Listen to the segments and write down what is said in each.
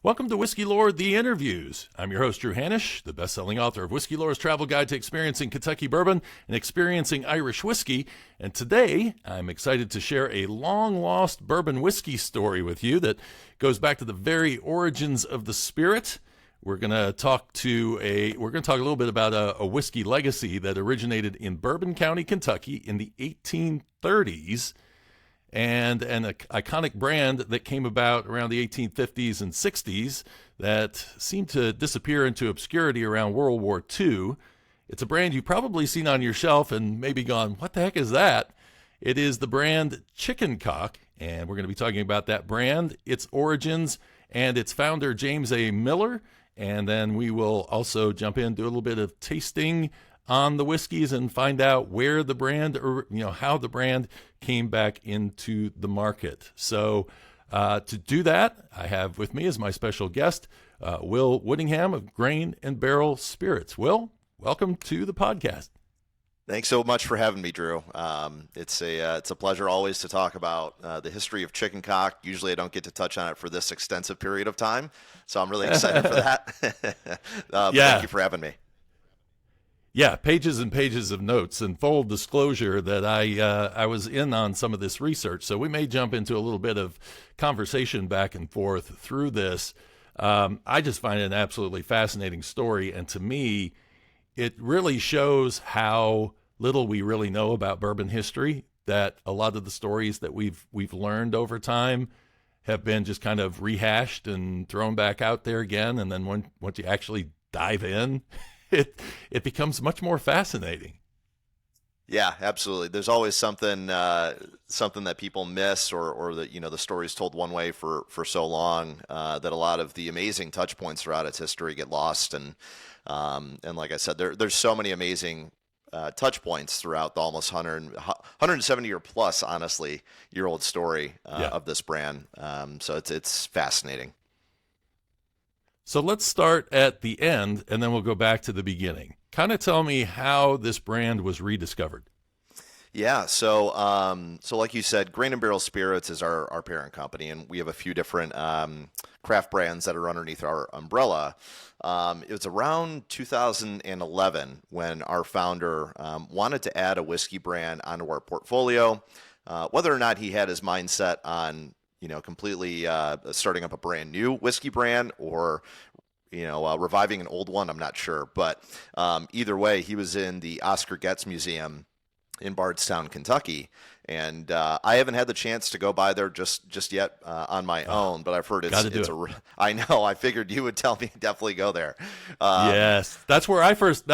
Welcome to Whiskey Lore, The Interviews. I'm your host, Drew Hanisch, the best-selling author of Whiskey Lore's Travel Guide to Experiencing Kentucky Bourbon and Experiencing Irish Whiskey. And today, I'm excited to share a long-lost bourbon whiskey story with you that goes back to the very origins of the spirit. We're going to talk a little bit about a whiskey legacy that originated in Bourbon County, Kentucky in the 1830s. And an iconic brand that came about around the 1850s and 60s that seemed to disappear into obscurity around World War II. It's a brand you've probably seen on your shelf and maybe gone, what the heck is that? It is the brand Chicken Cock, and we're going to be talking about that brand, its origins, and its founder, James A. Miller. And then we will also jump in, do a little bit of tasting on the whiskeys and find out where the brand, or how the brand came back into the market. So to do that, I have with me as my special guest, Will Woodingham of Grain and Barrel Spirits. Will, welcome to the podcast. Thanks so much for having me, Drew. It's a pleasure always to talk about the history of Chicken Cock. Usually I don't get to touch on it for this extensive period of time, so I'm really excited for that. Thank you for having me. Yeah, pages and pages of notes, and full disclosure that I was in on some of this research, so we may jump into a little bit of conversation back and forth through this. I just find it an absolutely fascinating story, and to me, it really shows how little we really know about bourbon history, that a lot of the stories that we've learned over time have been just kind of rehashed and thrown back out there again, and then once you actually dive in, it becomes much more fascinating. Yeah, absolutely. There's always something that people miss, or that the story's told one way for so long that a lot of the amazing touch points throughout its history get lost. And like I said, there's so many amazing touch points throughout the almost 170 year plus, honestly, year old story of this brand. So it's fascinating. So let's start at the end, and then we'll go back to the beginning. Kind of tell me how this brand was rediscovered. Yeah, so like you said, Grain and Barrel Spirits is our parent company, and we have a few different craft brands that are underneath our umbrella. It was around 2011 when our founder wanted to add a whiskey brand onto our portfolio. Whether or not he had his mindset on completely starting up a brand new whiskey brand or, reviving an old one, I'm not sure. But either way, he was in the Oscar Getz Museum in Bardstown, Kentucky. And I haven't had the chance to go by there just yet on my own, but I've heard I know. I figured you would tell me definitely go there. Yes, that's where I first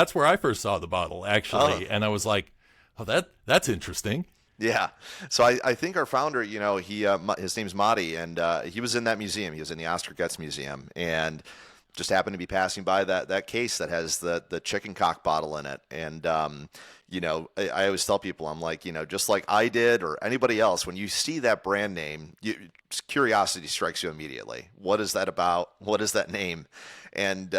saw the bottle, actually, and I was like, oh, that's interesting. Yeah. So I think our founder, his name's Madi, and he was in that museum. He was in the Oscar Getz Museum, and just happened to be passing by that case that has the Chicken Cock bottle in it. And, I always tell people, I'm like, just like I did or anybody else, when you see that brand name, curiosity strikes you immediately. What is that about? What is that name? And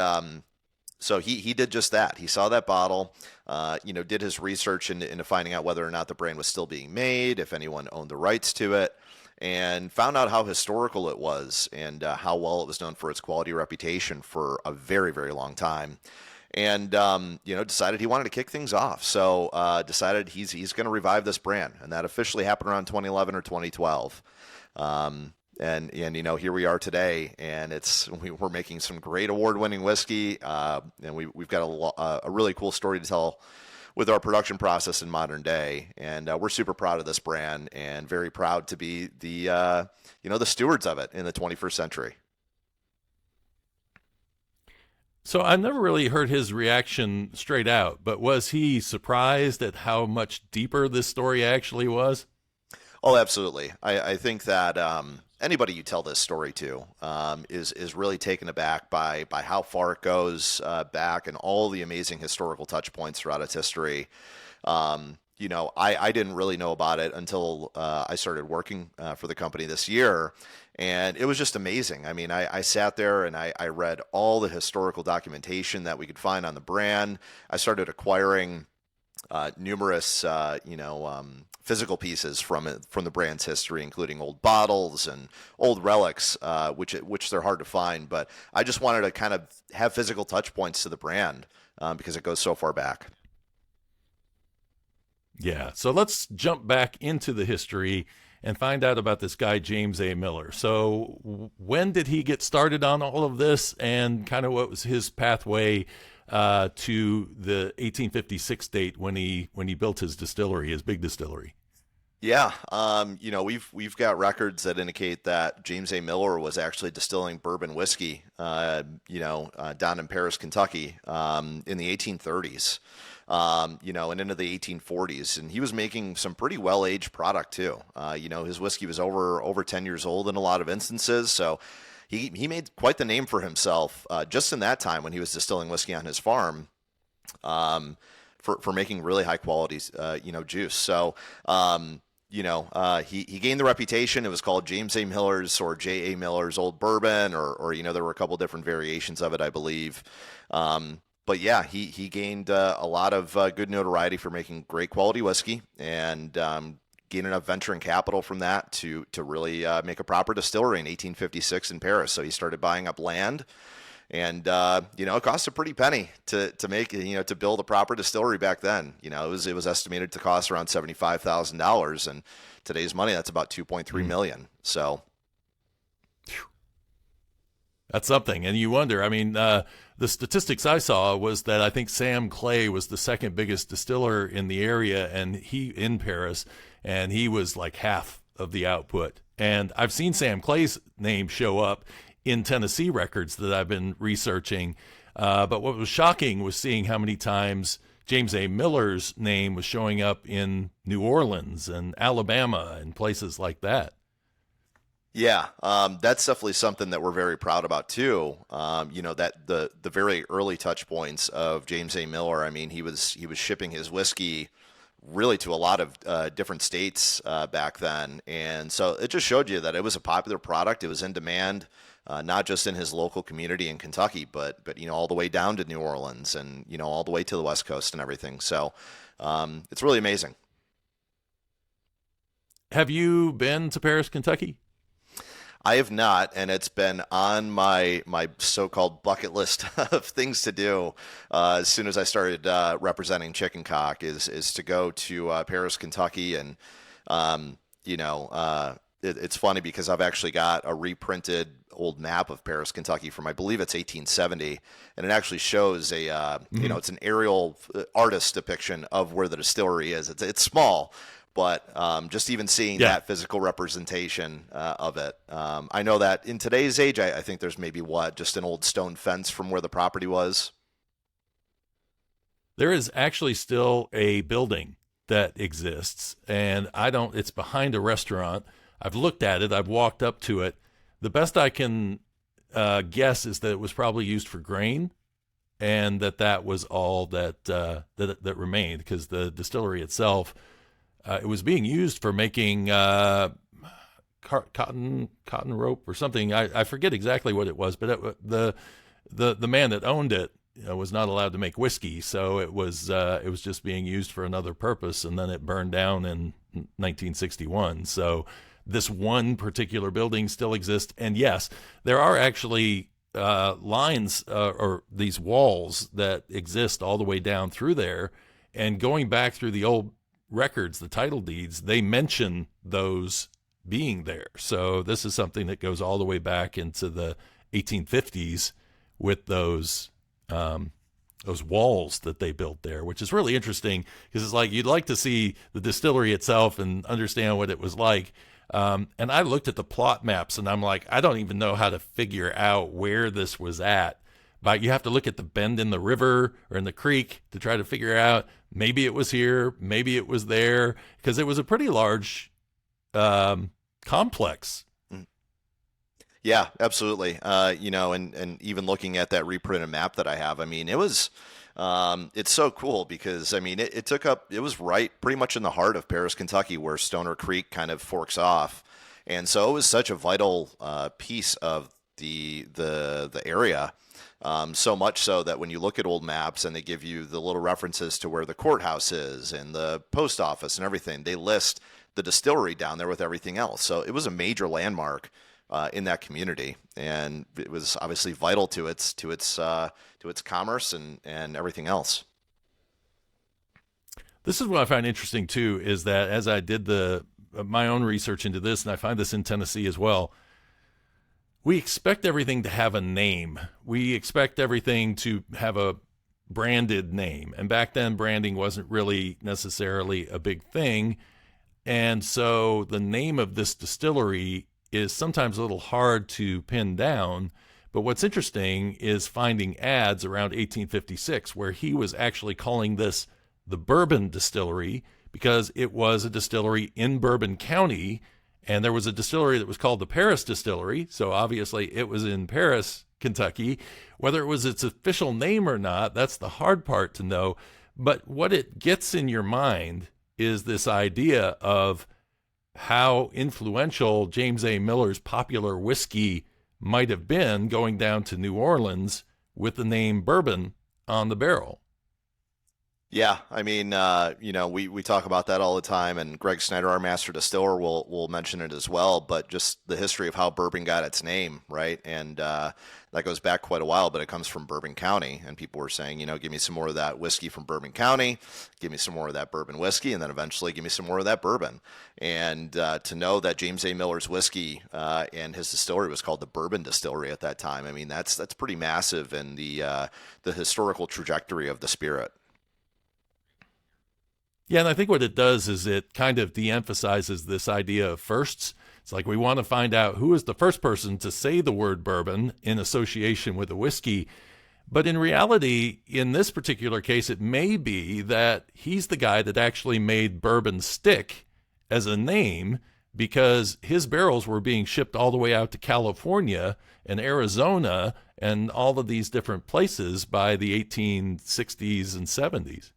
so he did just that. He saw that bottle, did his research into finding out whether or not the brand was still being made, if anyone owned the rights to it, and found out how historical it was and how well it was known for its quality reputation for a very, very long time. And, decided he wanted to kick things off. So decided he's going to revive this brand. And that officially happened around 2011 or 2012. And here we are today, and we're making some great award-winning whiskey, and we've got a really cool story to tell with our production process in modern day, and we're super proud of this brand and very proud to be the stewards of it in the 21st century. So I've never really heard his reaction straight out, but was he surprised at how much deeper this story actually was? Oh, absolutely. I think that anybody you tell this story to is really taken aback by how far it goes back and all the amazing historical touch points throughout its history. I didn't really know about it until I started working for the company this year, and it was just amazing. I mean, I sat there and I read all the historical documentation that we could find on the brand. I started acquiring numerous, physical pieces from it, from the brand's history, including old bottles and old relics, which they're hard to find. But I just wanted to kind of have physical touch points to the brand because it goes so far back. Yeah. So let's jump back into the history and find out about this guy, James A. Miller. So when did he get started on all of this, and kind of what was his pathway to the 1856 date when he built his distillery, his big distillery? Yeah, we've got records that indicate that James A. Miller was actually distilling bourbon whiskey, down in Paris, Kentucky, in the 1830s, and into the 1840s, and he was making some pretty well-aged product too. His whiskey was over 10 years old in a lot of instances, so he made quite the name for himself just in that time when he was distilling whiskey on his farm. For making really high quality, juice. So, he gained the reputation. It was called James A. Miller's or J.A. Miller's Old Bourbon, or there were a couple different variations of it, I believe. But yeah, he gained a lot of good notoriety for making great quality whiskey, and gained enough venture and capital from that to really make a proper distillery in 1856 in Paris. So he started buying up land. And, it cost a pretty penny to make, to build a proper distillery back then. It was estimated to cost around $75,000, and today's money, that's about $2.3 million. So that's something. And you wonder, the statistics I saw was that I think Sam Clay was the second biggest distiller in the area, and in Paris, and he was like half of the output. And I've seen Sam Clay's name show up in Tennessee records that I've been researching. But what was shocking was seeing how many times James A. Miller's name was showing up in New Orleans and Alabama and places like that. Yeah, that's definitely something that we're very proud about too. That the very early touch points of James A. Miller. He was shipping his whiskey really to a lot of different states back then, and so it just showed you that it was a popular product. It was in demand. Not just in his local community in Kentucky, but all the way down to New Orleans and all the way to the West Coast and everything. So it's really amazing. Have you been to Paris, Kentucky? I have not, and it's been on my so-called bucket list of things to do as soon as I started representing Chicken Cock is to go to Paris, Kentucky, and it's funny because I've actually got a reprinted old map of Paris, Kentucky from, I believe it's 1870, and it actually shows it's an aerial artist depiction of where the distillery is. It's small, but just even seeing that physical representation of it. I know that in today's age, I think there's maybe just an old stone fence from where the property was. There is actually still a building that exists, and it's behind a restaurant. I've looked at it. I've walked up to it. The best I can guess is that it was probably used for grain, and that was all that remained, because the distillery itself, it was being used for making cotton rope or something. I forget exactly what it was, but the man that owned it was not allowed to make whiskey, so it was just being used for another purpose, and then it burned down in 1961. So this one particular building still exists, and yes, there are actually lines or these walls that exist all the way down through there, and going back through the old records, the title deeds, they mention those being there. So this is something that goes all the way back into the 1850s with those walls that they built there, which is really interesting, because it's like you'd like to see the distillery itself and understand what it was like. And I looked at the plot maps, and I'm like, I don't even know how to figure out where this was at. But you have to look at the bend in the river or in the creek to try to figure out, maybe it was here, maybe it was there, because it was a pretty large complex. Yeah, absolutely. And even looking at that reprinted map that I have, it was, it's so cool because, it was right pretty much in the heart of Paris, Kentucky, where Stoner Creek kind of forks off. And so it was such a vital piece of the area. So much so that when you look at old maps and they give you the little references to where the courthouse is and the post office and everything, they list the distillery down there with everything else. So it was a major landmark in that community, and it was obviously vital to its commerce and everything else. This is what I find interesting too, is that as I did my own research into this, and I find this in Tennessee as well, we expect everything to have a name. We expect everything to have a branded name. And back then, branding wasn't really necessarily a big thing. And so the name of this distillery is sometimes a little hard to pin down. But what's interesting is finding ads around 1856 where he was actually calling this the Bourbon Distillery because it was a distillery in Bourbon County. And there was a distillery that was called the Paris Distillery. So obviously it was in Paris, Kentucky. Whether it was its official name or not, that's the hard part to know. But what it gets in your mind is this idea of how influential James A. Miller's popular whiskey might have been going down to New Orleans with the name bourbon on the barrel. Yeah, I mean, we talk about that all the time, and Greg Snyder, our master distiller, will mention it as well. But just the history of how bourbon got its name, right? And that goes back quite a while, but it comes from Bourbon County, and people were saying, give me some more of that whiskey from Bourbon County, give me some more of that bourbon whiskey, and then eventually give me some more of that bourbon. And to know that James A. Miller's whiskey and his distillery was called the Bourbon Distillery at that time, I mean, that's pretty massive in the historical trajectory of the spirit. Yeah, and I think what it does is it kind of de-emphasizes this idea of firsts. It's like we want to find out who is the first person to say the word bourbon in association with a whiskey. But in reality, in this particular case, it may be that he's the guy that actually made bourbon stick as a name because his barrels were being shipped all the way out to California and Arizona and all of these different places by the 1860s and 70s.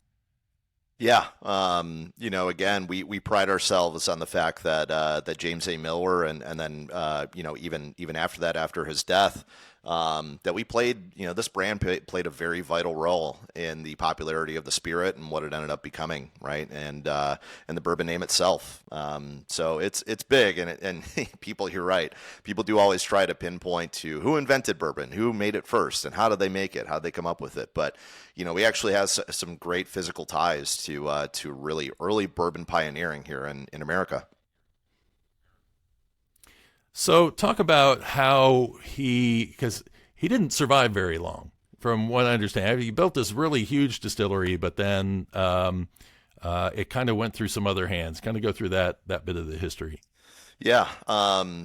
Yeah, again, we pride ourselves on the fact that that James A. Miller and then even after that, after his death, that we played, this brand played a very vital role in the popularity of the spirit and what it ended up becoming, right? And the bourbon name itself. So it's big, and people, you're right. People do always try to pinpoint to who invented bourbon, who made it first, and how did they make it, how did they come up with it. But we actually have some great physical ties to really early bourbon pioneering here in America. So talk about how because he didn't survive very long, from what I understand. He built this really huge distillery, but then it kind of went through some other hands. Kind of go through that bit of the history. Yeah.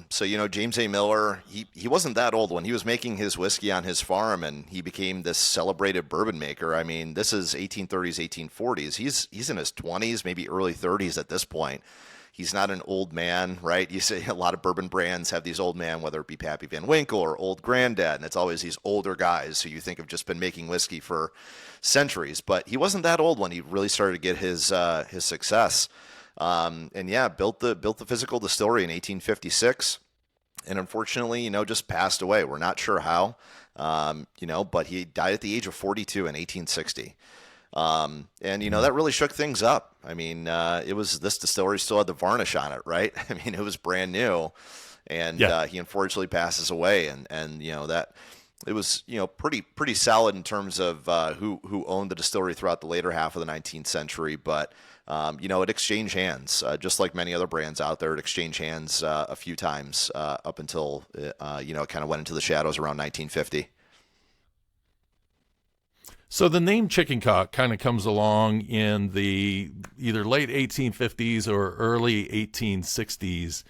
So, James A. Miller, he wasn't that old when he was making his whiskey on his farm, and he became this celebrated bourbon maker. I mean, this is 1830s, 1840s. He's in his 20s, maybe early 30s at this point. He's not an old man, right? You say a lot of bourbon brands have these old men, whether it be Pappy Van Winkle or Old Granddad, and it's always these older guys who you think have just been making whiskey for centuries. But he wasn't that old when he really started to get his success. Built the physical distillery in 1856, and unfortunately, just passed away. We're not sure how, but he died at the age of 42 in 1860. That really shook things up. I mean, this distillery still had the varnish on it, right? I mean, it was brand new, and he unfortunately passes away, and that it was pretty solid in terms of who owned the distillery throughout the later half of the 19th century, but it exchanged hands, just like many other brands out there. It exchanged hands a few times up until it kind of went into the shadows around 1950. So the name chicken cock kind of comes along in the either late 1850s or early 1860s.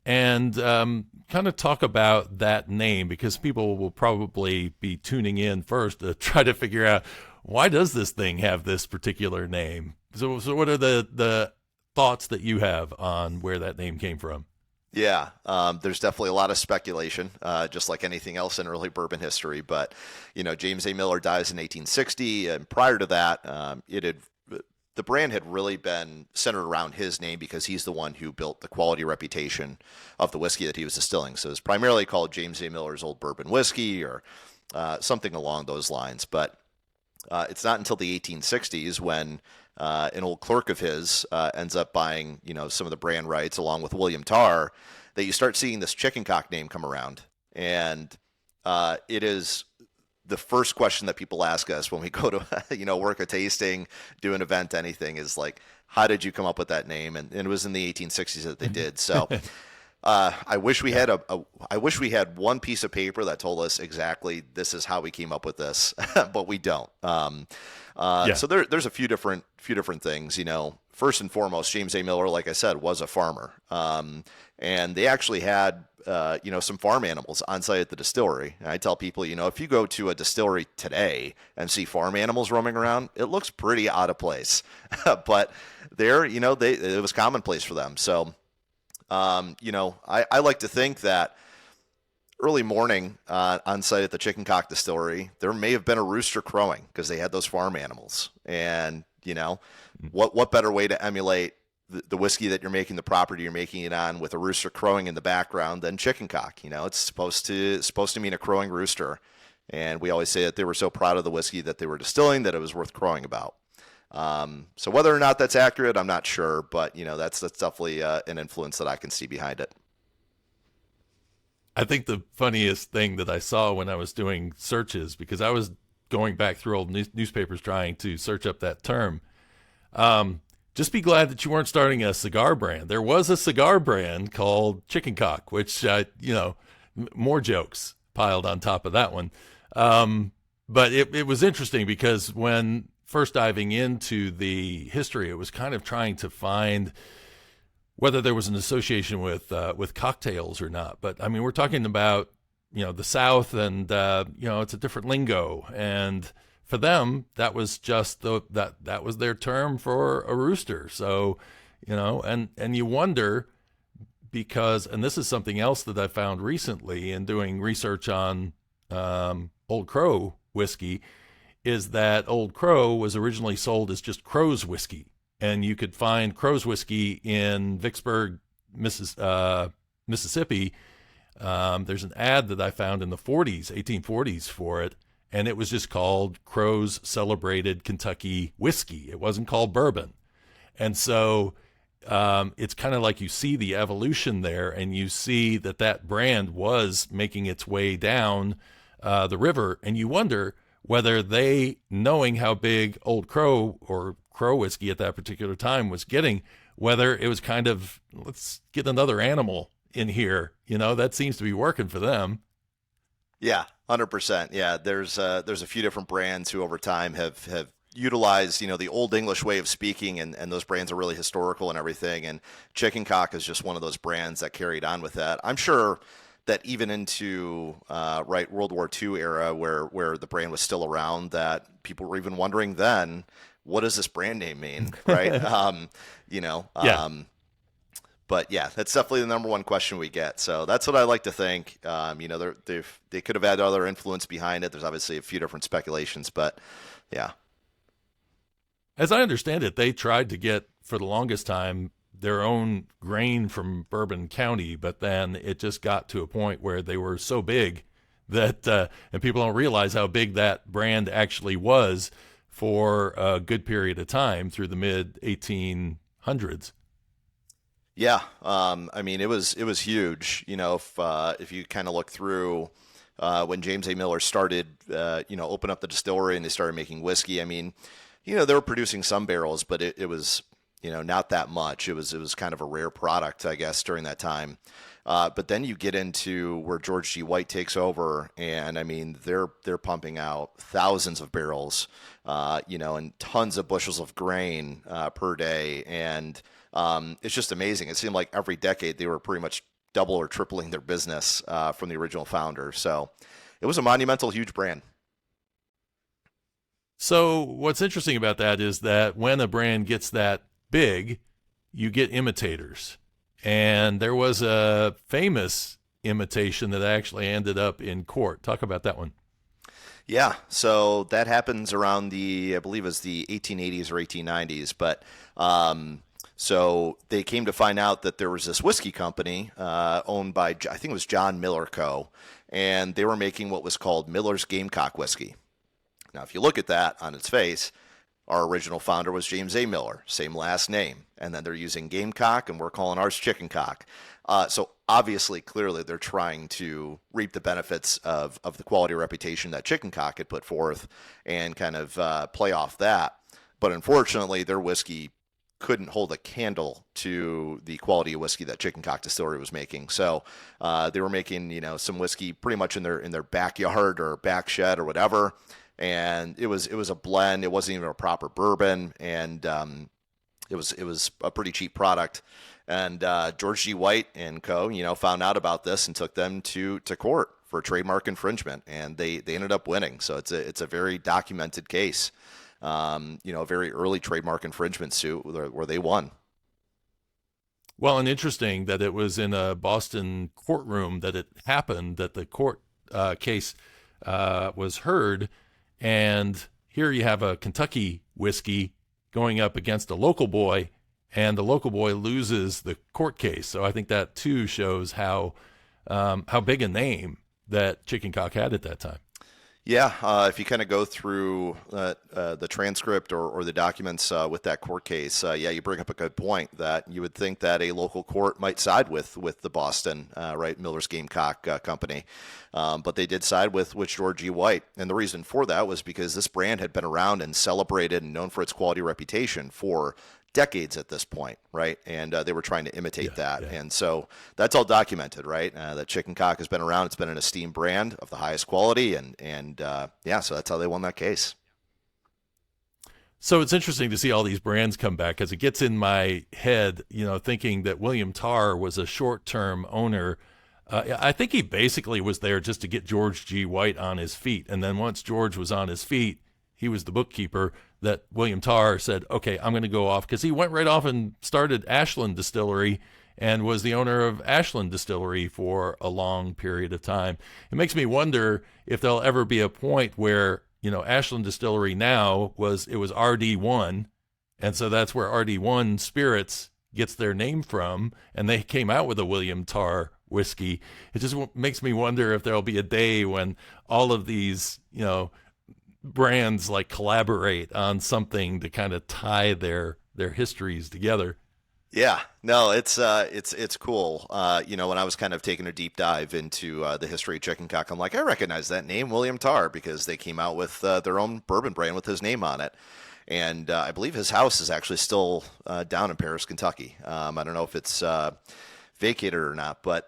And kind of talk about that name, because people will probably be tuning in first to try to figure out, why does this thing have this particular name? So what are the thoughts that you have on where that name came from? Yeah, there's definitely a lot of speculation, just like anything else in early bourbon history. But, James A. Miller dies in 1860, and prior to that, the brand had really been centered around his name because he's the one who built the quality reputation of the whiskey that he was distilling. So it's primarily called James A. Miller's Old Bourbon Whiskey, or something along those lines. But it's not until the 1860s when an old clerk of his ends up buying, some of the brand rights along with William Tarr, that you start seeing this chicken cock name come around. And it is the first question that people ask us when we go to, work a tasting, do an event, anything, is like, how did you come up with that name? And it was in the 1860s that they did. So I wish we had I wish we had one piece of paper that told us exactly this is how we came up with this, but we don't. So there's a few different things. First and foremost, James A. Miller, like I said, was a farmer, and they actually had some farm animals on site at the distillery. And I tell people, if you go to a distillery today and see farm animals roaming around, it looks pretty out of place, but there, it was commonplace for them. So. I like to think that early morning on site at the Chicken Cock Distillery, there may have been a rooster crowing because they had those farm animals. And, what better way to emulate the whiskey that you're making, the property you're making it on, with a rooster crowing in the background than chicken cock? It's supposed to mean a crowing rooster. And we always say that they were so proud of the whiskey that they were distilling that it was worth crowing about. So whether or not that's accurate, I'm not sure, but that's definitely an influence that I can see behind it. I think the funniest thing that I saw when I was doing searches, because I was going back through old newspapers trying to search up that term, just be glad that you weren't starting a cigar brand. There was a cigar brand called Chicken Cock, which, more jokes piled on top of that one. But it was interesting because when first diving into the history, it was kind of trying to find whether there was an association with cocktails or not. But I mean, we're talking about, the South, and it's a different lingo. And for them, that was just that was their term for a rooster. So, and you wonder, because, and this is something else that I found recently in doing research on Old Crow whiskey, is that Old Crow was originally sold as just Crow's whiskey. And you could find Crow's whiskey in Vicksburg, Mississippi. There's an ad that I found in the 1840s for it, and it was just called Crow's Celebrated Kentucky Whiskey. It wasn't called bourbon. And so it's kind of like you see the evolution there, and you see that brand was making its way down the river, and you wonder whether they, knowing how big Old Crow or Crow whiskey at that particular time was getting, whether it was kind of, let's get another animal in here. That seems to be working for them. Yeah, 100%. Yeah, there's a few different brands who over time have utilized, the Old English way of speaking, and those brands are really historical and everything. And Chicken Cock is just one of those brands that carried on with that. I'm sure that even into World War II era, where the brand was still around, that people were even wondering then, what does this brand name mean, right? But yeah, that's definitely the number one question we get. So that's what I like to think. They could have had other influence behind it. There's obviously a few different speculations, but yeah. As I understand it, they tried to get, for the longest time, their own grain from Bourbon County, but then it just got to a point where they were so big that, and people don't realize how big that brand actually was for a good period of time through the mid 1800s. Yeah. I mean, it was huge. If you kind of look through when James A. Miller started, open up the distillery and they started making whiskey. I mean, they were producing some barrels, but it was, not that much. It was kind of a rare product, I guess, during that time. But then you get into where George G. White takes over, and I mean, they're pumping out thousands of barrels, and tons of bushels of grain per day, and it's just amazing. It seemed like every decade they were pretty much double or tripling their business from the original founder. So it was a monumental, huge brand. So what's interesting about that is that when a brand gets that big, you get imitators. And there was a famous imitation that actually ended up in court. Talk about that one. Yeah, so that happens around I believe it was the 1880s or 1890s. But so they came to find out that there was this whiskey company owned by, I think it was John Miller Co. and they were making what was called Miller's Gamecock whiskey. Now, if you look at that on its face, our original founder was James A. Miller, same last name. And then they're using Gamecock, and we're calling ours Chicken Cock. So obviously, clearly, they're trying to reap the benefits of the quality reputation that Chicken Cock had put forth and kind of play off that. But unfortunately, their whiskey couldn't hold a candle to the quality of whiskey that Chicken Cock Distillery was making. So they were making, some whiskey pretty much in their backyard or back shed or whatever. And it was a blend. It wasn't even a proper bourbon, and it was a pretty cheap product. And George G. White and co. found out about this and took them to court for trademark infringement, and they ended up winning. So it's a very documented case. A very early trademark infringement suit where they won. Well, and interesting that it was in a Boston courtroom that it happened, that the court case was heard. And here you have a Kentucky whiskey going up against a local boy, and the local boy loses the court case. So I think that too shows how big a name that Chicken Cock had at that time. Yeah, if you kind of go through the transcript or the documents with that court case, you bring up a good point that you would think that a local court might side with the Boston, Miller's Gamecock company. But they did side with George G. White. And the reason for that was because this brand had been around and celebrated and known for its quality reputation for decades at this point, right? And they were trying to imitate that. Yeah. And so that's all documented, right? That Chicken Cock has been around. It's been an esteemed brand of the highest quality. And so that's how they won that case. So it's interesting to see all these brands come back, because it gets in my head, thinking that William Tarr was a short-term owner. I think he basically was there just to get George G. White on his feet. And then once George was on his feet, he was the bookkeeper, that William Tarr said, okay, I'm going to go off, because he went right off and started Ashland Distillery and was the owner of Ashland Distillery for a long period of time. It makes me wonder if there'll ever be a point where, Ashland Distillery now was RD1, and so that's where RD1 Spirits gets their name from, and they came out with a William Tarr whiskey. It just makes me wonder if there'll be a day when all of these, brands like collaborate on something to kind of tie their histories together. Yeah, no, it's cool. When I was kind of taking a deep dive into the history of Chicken Cock, I'm like, I recognize that name, William Tarr, because they came out with their own bourbon brand with his name on it. And I believe his house is actually still down in Paris, Kentucky. I don't know if it's vacated or not, but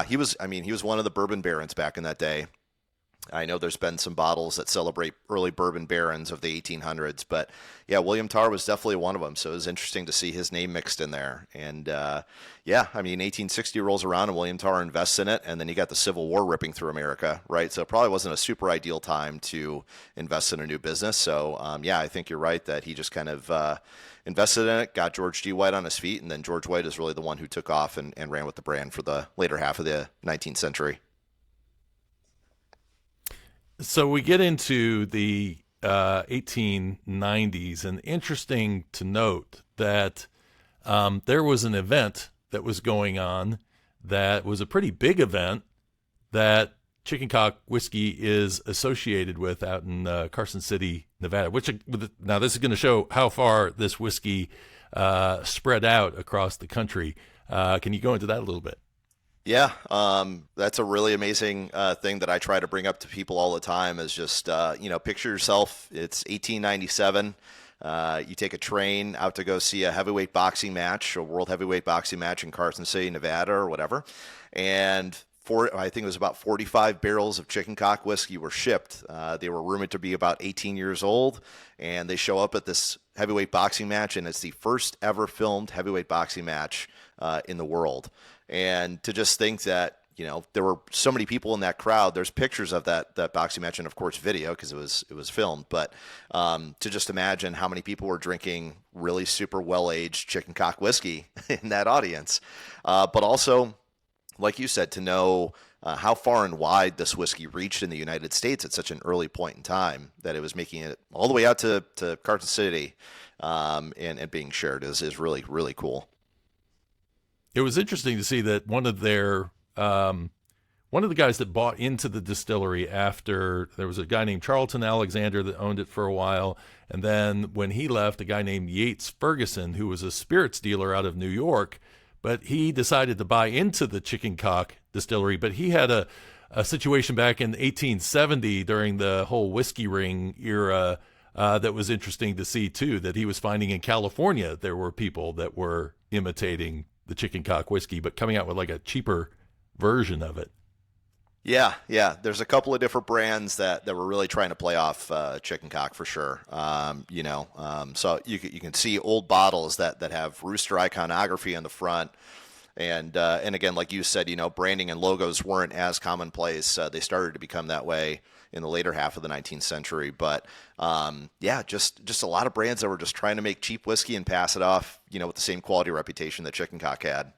he was one of the bourbon barons back in that day. I know there's been some bottles that celebrate early bourbon barons of the 1800s, but yeah, William Tarr was definitely one of them. So it was interesting to see his name mixed in there. And 1860 rolls around and William Tarr invests in it, and then you got the Civil War ripping through America, right? So it probably wasn't a super ideal time to invest in a new business. So I think you're right that he just kind of invested in it, got George G. White on his feet, and then George White is really the one who took off and ran with the brand for the later half of the 19th century. So we get into the 1890s, and interesting to note that there was an event that was going on that was a pretty big event that Chicken Cock whiskey is associated with out in Carson City, Nevada. Now this is going to show how far this whiskey spread out across the country. Can you go into that a little bit? Yeah, that's a really amazing thing that I try to bring up to people all the time is just, picture yourself, it's 1897, you take a train out to go see a heavyweight boxing match, a world heavyweight boxing match in Carson City, Nevada or whatever, and I think it was about 45 barrels of Chicken Cock whiskey were shipped. They were rumored to be about 18 years old, and they show up at this heavyweight boxing match, and it's the first ever filmed heavyweight boxing match in the world. And to just think that, there were so many people in that crowd. There's pictures of that boxing match and, of course, video because it was filmed. But to just imagine how many people were drinking really super well-aged Chicken Cock whiskey in that audience. But also, like you said, to know how far and wide this whiskey reached in the United States at such an early point in time that it was making it all the way out to Carson City and being shared is really, really cool. It was interesting to see that one of their one of the guys that bought into the distillery after there was a guy named Charlton Alexander that owned it for a while. And then when he left, a guy named Yates Ferguson, who was a spirits dealer out of New York, but he decided to buy into the Chicken Cock distillery. But he had a situation back in 1870 during the whole whiskey ring era that was interesting to see, too, that he was finding in California there were people that were imitating the Chicken Cock whiskey, but coming out with like a cheaper version of it. Yeah, yeah. There's a couple of different brands that were really trying to play off Chicken Cock for sure. So you can see old bottles that have rooster iconography on the front. And again, like you said, branding and logos weren't as commonplace. They started to become that way in the later half of the 19th century. But just a lot of brands that were just trying to make cheap whiskey and pass it off, with the same quality reputation that Chicken Cock had.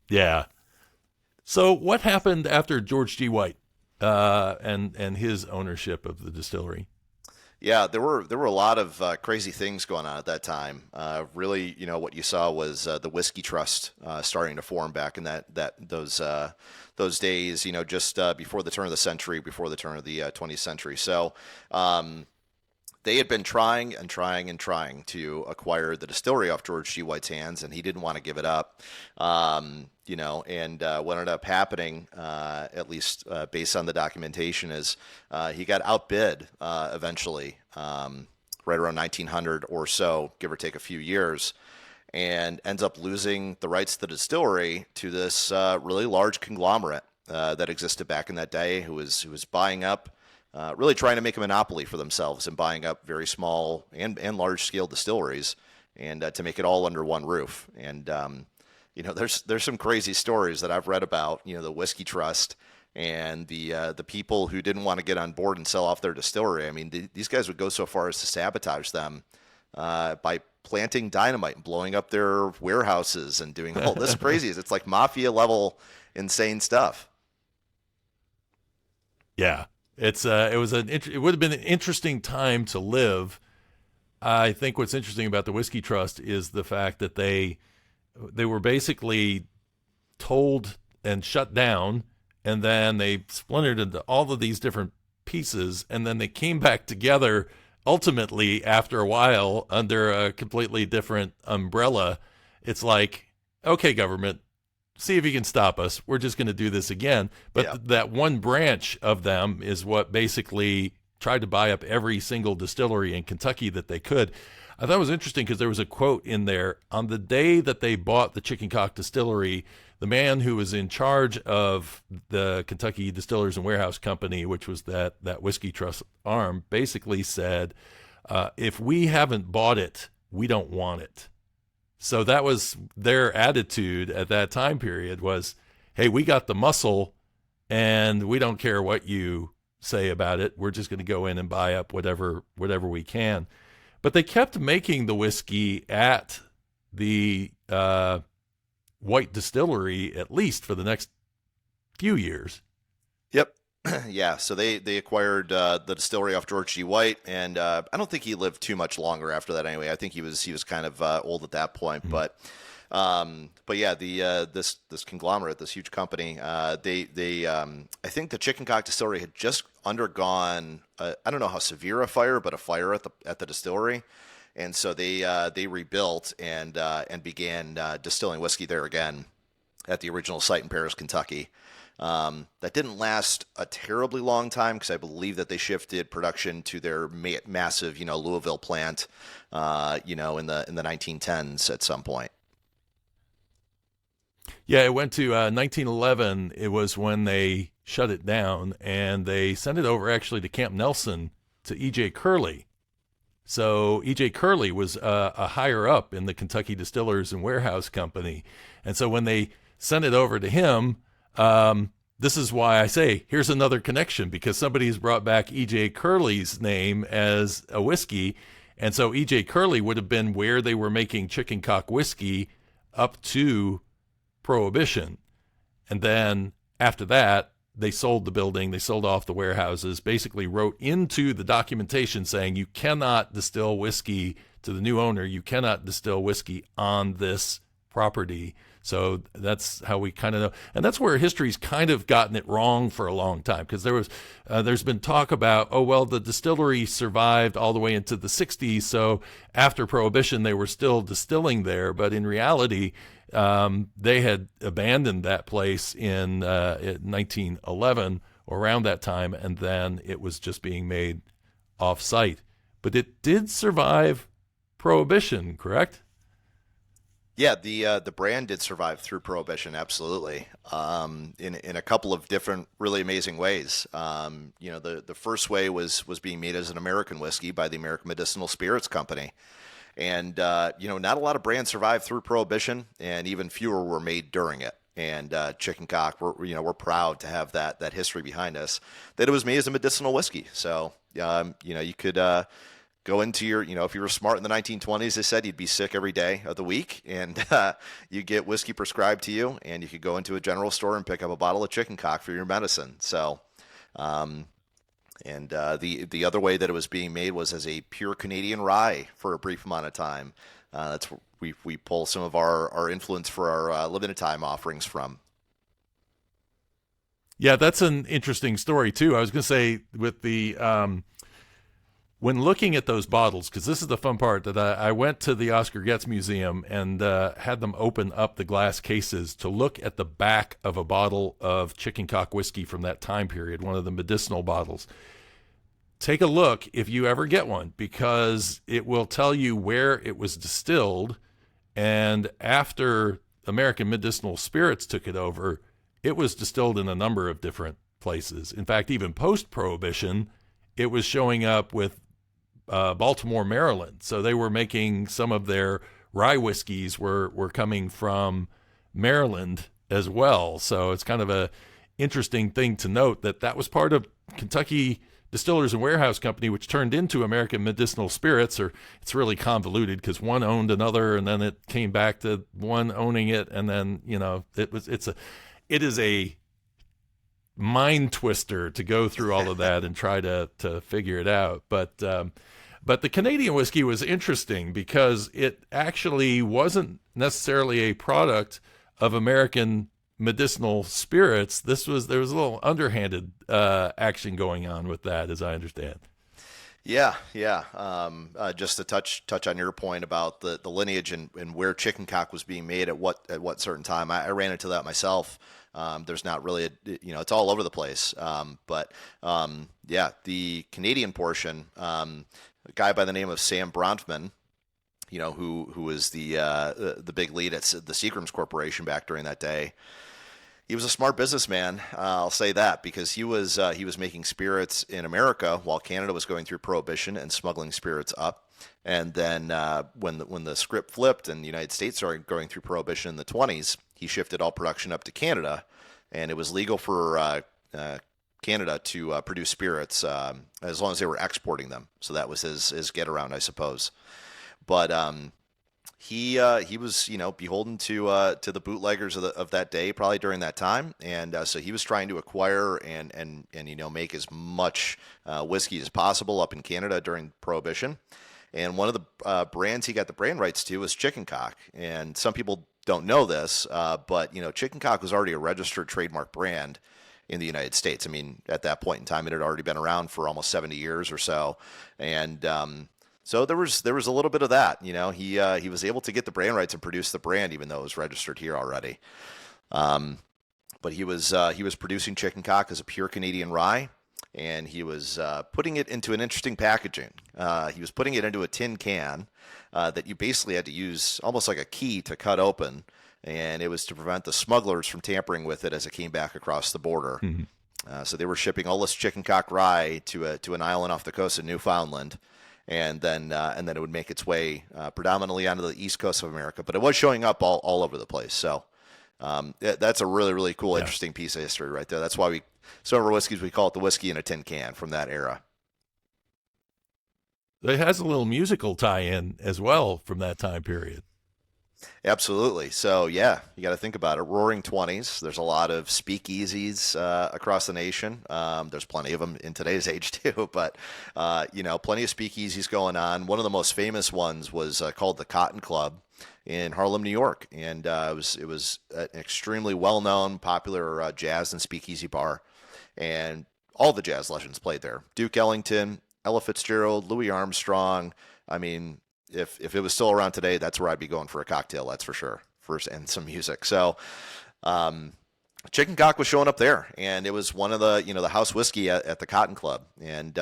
Yeah. So what happened after George G. White and his ownership of the distillery? Yeah, there were a lot of crazy things going on at that time. Really, what you saw was the Whiskey Trust starting to form back in those days. Just before the turn of the century, before the turn of the 20th century. So they had been trying to acquire the distillery off George G. White's hands, and he didn't want to give it up. What ended up happening, at least based on the documentation, is he got outbid eventually, right around 1900 or so, give or take a few years, and ends up losing the rights to the distillery to this really large conglomerate that existed back in that day, who was buying up, really trying to make a monopoly for themselves and buying up very small and large-scale distilleries, and to make it all under one roof. And there's some crazy stories that I've read about, the Whiskey Trust and the people who didn't want to get on board and sell off their distillery. I mean, these guys would go so far as to sabotage them by planting dynamite and blowing up their warehouses and doing all this crazy. It's like mafia level insane stuff. Yeah, it would have been an interesting time to live. I think what's interesting about the Whiskey Trust is the fact that they were basically told and shut down, and then they splintered into all of these different pieces, and then they came back together ultimately after a while under a completely different umbrella. It's like, okay, government, see if you can stop us. We're just going to do this again. But that one branch of them is what basically tried to buy up every single distillery in Kentucky that they could. I thought it was interesting because there was a quote in there. On the day that they bought the Chicken Cock Distillery, the man who was in charge of the Kentucky Distillers and Warehouse Company, which was that Whiskey Trust arm, basically said, if we haven't bought it, we don't want it. So that was their attitude at that time period was, hey, we got the muscle and we don't care what you say about it. We're just going to go in and buy up whatever we can. But they kept making the whiskey at the White Distillery at least for the next few years. Yep. Yeah, so they acquired the distillery off George G. White, and I don't think he lived too much longer after that. Anyway, I think he was kind of old at that point. Mm-hmm. But yeah, this conglomerate, this huge company, I think the Chicken Cock Distillery had just undergone I don't know how severe a fire, but a fire at the distillery, and so they rebuilt and began distilling whiskey there again at the original site in Paris, Kentucky. That didn't last a terribly long time because I believe that they shifted production to their massive, Louisville plant, in the 1910s at some point. Yeah, it went to 1911. It was when they shut it down, and they sent it over actually to Camp Nelson to E.J. Curley. So E.J. Curley was a higher up in the Kentucky Distillers and Warehouse Company. And so when they sent it over to him, this is why I say here's another connection, because somebody's brought back E.J. Curley's name as a whiskey. And so E.J. Curley would have been where they were making Chicken Cock whiskey up to Prohibition. And then after that, they sold the building, they sold off the warehouses, basically wrote into the documentation saying you cannot distill whiskey to the new owner. You cannot distill whiskey on this property. So that's how we kind of know, and that's where history's kind of gotten it wrong for a long time, because there's been talk about, oh well, the distillery survived all the way into the 60s, so after Prohibition they were still distilling there, but in reality they had abandoned that place in 1911 or around that time, and then it was just being made off-site. But it did survive Prohibition, correct? Yeah, the brand did survive through Prohibition, absolutely. In a couple of different, really amazing ways. The first way was being made as an American whiskey by the American Medicinal Spirits Company, and not a lot of brands survived through Prohibition, and even fewer were made during it. And Chicken Cock, we're proud to have that history behind us, that it was made as a medicinal whiskey. So you could go into your, if you were smart in the 1920s, they said you'd be sick every day of the week, and you get whiskey prescribed to you, and you could go into a general store and pick up a bottle of Chicken Cock for your medicine. So, the other way that it was being made was as a pure Canadian rye for a brief amount of time. That's where we pull some of our influence for our limited time offerings from. Yeah, that's an interesting story too. I was going to say, with the when looking at those bottles, because this is the fun part, that I went to the Oscar Getz Museum and had them open up the glass cases to look at the back of a bottle of Chicken Cock whiskey from that time period, one of the medicinal bottles. Take a look if you ever get one, because it will tell you where it was distilled. And after American Medicinal Spirits took it over, it was distilled in a number of different places. In fact, even post-Prohibition, it was showing up with Baltimore, Maryland. So they were making some of their rye whiskeys were coming from Maryland as well. So it's kind of a interesting thing to note that was part of Kentucky Distillers and Warehouse Company, which turned into American Medicinal Spirits. Or it's really convoluted because one owned another, and then it came back to one owning it, and then it is a mind twister to go through all of that and try to figure it out. But the Canadian whiskey was interesting because it actually wasn't necessarily a product of American medicinal spirits. There was a little underhanded action going on with that, as I understand. Yeah. Just to touch on your point about the lineage and where Chicken Cock was being made at what certain time. I ran into that myself. There's not really it's all over the place. But the Canadian portion, a guy by the name of Sam Bronfman, who was the big lead at the Seagram's Corporation back during that day. He was a smart businessman, I'll say that, because he was making spirits in America while Canada was going through Prohibition and smuggling spirits up. And then when the script flipped and the United States started going through Prohibition in the 20s, he shifted all production up to Canada, and it was legal for Canada to produce spirits as long as they were exporting them. So that was his get around, I suppose. But he was beholden to the bootleggers of that day, probably during that time, and so he was trying to acquire and make as much whiskey as possible up in Canada during Prohibition. And one of the brands he got the brand rights to was Chicken Cock. And some people don't know this, but Chicken Cock was already a registered trademark brand in the United States. I mean, at that point in time, it had already been around for almost 70 years or so, and so there was a little bit of that. He was able to get the brand rights and produce the brand, even though it was registered here already. But he was producing Chicken Cock as a pure Canadian rye, and he was putting it into an interesting packaging. He was putting it into a tin can that you basically had to use almost like a key to cut open, and it was to prevent the smugglers from tampering with it as it came back across the border. Mm-hmm. So they were shipping all this Chicken Cock rye to an island off the coast of Newfoundland, and then it would make its way predominantly onto the east coast of America, but it was showing up all over the place. So that's a really, really cool, interesting piece of history right there. That's why some of our whiskeys, we call it the whiskey in a tin can from that era. It has a little musical tie-in as well from that time period. Absolutely. So yeah, you got to think about it. Roaring 20s. There's a lot of speakeasies across the nation. There's plenty of them in today's age too, but plenty of speakeasies going on. One of the most famous ones was called the Cotton Club in Harlem, New York, and it was an extremely well-known, popular jazz and speakeasy bar, and all the jazz legends played there. Duke Ellington, Ella Fitzgerald, Louis Armstrong. I mean, if it was still around today, that's where I'd be going for a cocktail. That's for sure. First, and some music. So, chicken cock was showing up there, and it was one of the house whiskey at the Cotton Club. And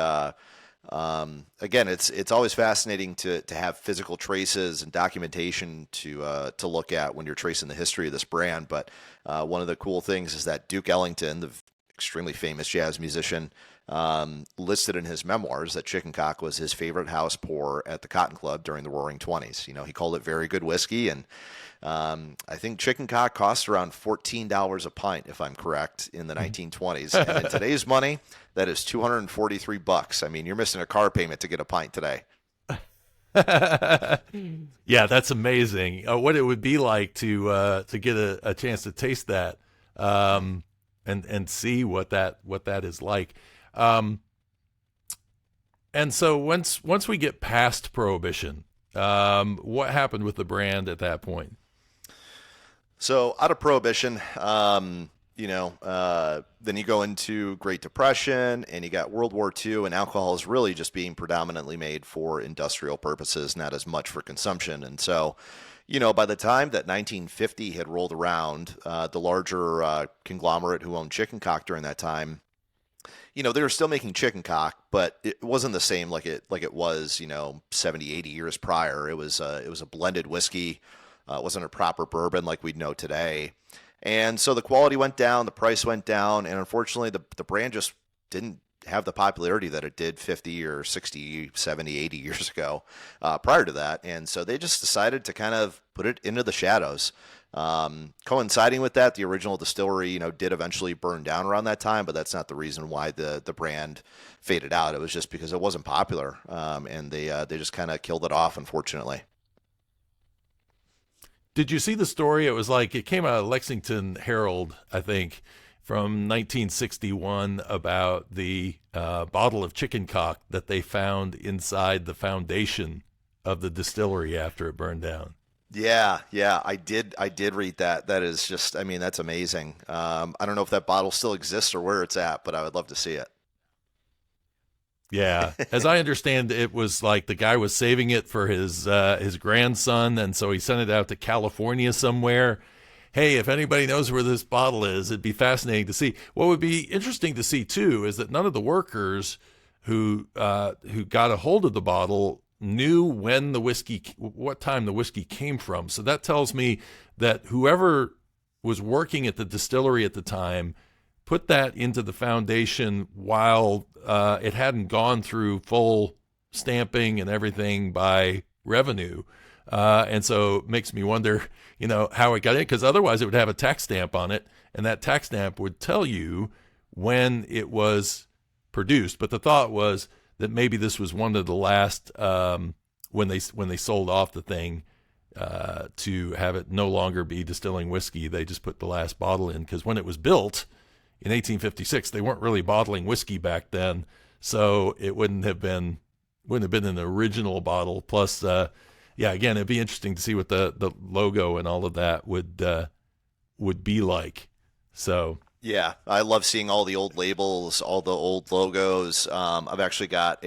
again, it's always fascinating to have physical traces and documentation to look at when you're tracing the history of this brand. But one of the cool things is that Duke Ellington, the extremely famous jazz musician, listed in his memoirs that chicken cock was his favorite house pour at the Cotton Club during the Roaring Twenties. He called it very good whiskey, and I think chicken cock cost around $14 a pint, if I'm correct, in the 1920s. And in today's money, that is $243. I mean, you're missing a car payment to get a pint today. Yeah, that's amazing. What it would be like to get a chance to taste that, and see what that is like. And so once we get past Prohibition, what happened with the brand at that point? So out of Prohibition, then you go into Great Depression, and you got World War II, and alcohol is really just being predominantly made for industrial purposes, not as much for consumption. And so, by the time that 1950 had rolled around, the larger conglomerate who owned chicken cock during that time, they were still making chicken cock, but it wasn't the same like it was, 70, 80 years prior. It was a blended whiskey. It wasn't a proper bourbon like we'd know today. And so the quality went down, the price went down, and unfortunately the brand just didn't have the popularity that it did 50 or 60, 70, 80 years ago prior to that. And so they just decided to kind of put it into the shadows. Coinciding with that, the original distillery, did eventually burn down around that time, but that's not the reason why the brand faded out. It was just because it wasn't popular, and they just kind of killed it off, unfortunately. Did you see the story? It was like it came out of Lexington Herald, I think, from 1961 about the bottle of chicken cock that they found inside the foundation of the distillery after it burned down. Yeah, I did read that. That is just, I mean, that's amazing. I don't know if that bottle still exists or where it's at, but I would love to see it. Yeah, as I understand, it was like the guy was saving it for his grandson, and so he sent it out to California somewhere. Hey, if anybody knows where this bottle is, it'd be fascinating to see. What would be interesting to see too is that none of the workers who got a hold of the bottle knew what time the whiskey came from. So that tells me that whoever was working at the distillery at the time put that into the foundation while it hadn't gone through full stamping and everything by revenue. And so it makes me wonder, how it got in, because otherwise it would have a tax stamp on it, and that tax stamp would tell you when it was produced. But the thought was that maybe this was one of the last, when they sold off the thing to have it no longer be distilling whiskey, they just put the last bottle in, because when it was built in 1856, they weren't really bottling whiskey back then, so it wouldn't have been an original bottle. Plus, again, it'd be interesting to see what the logo and all of that would be like. So yeah, I love seeing all the old labels, all the old logos. I've actually got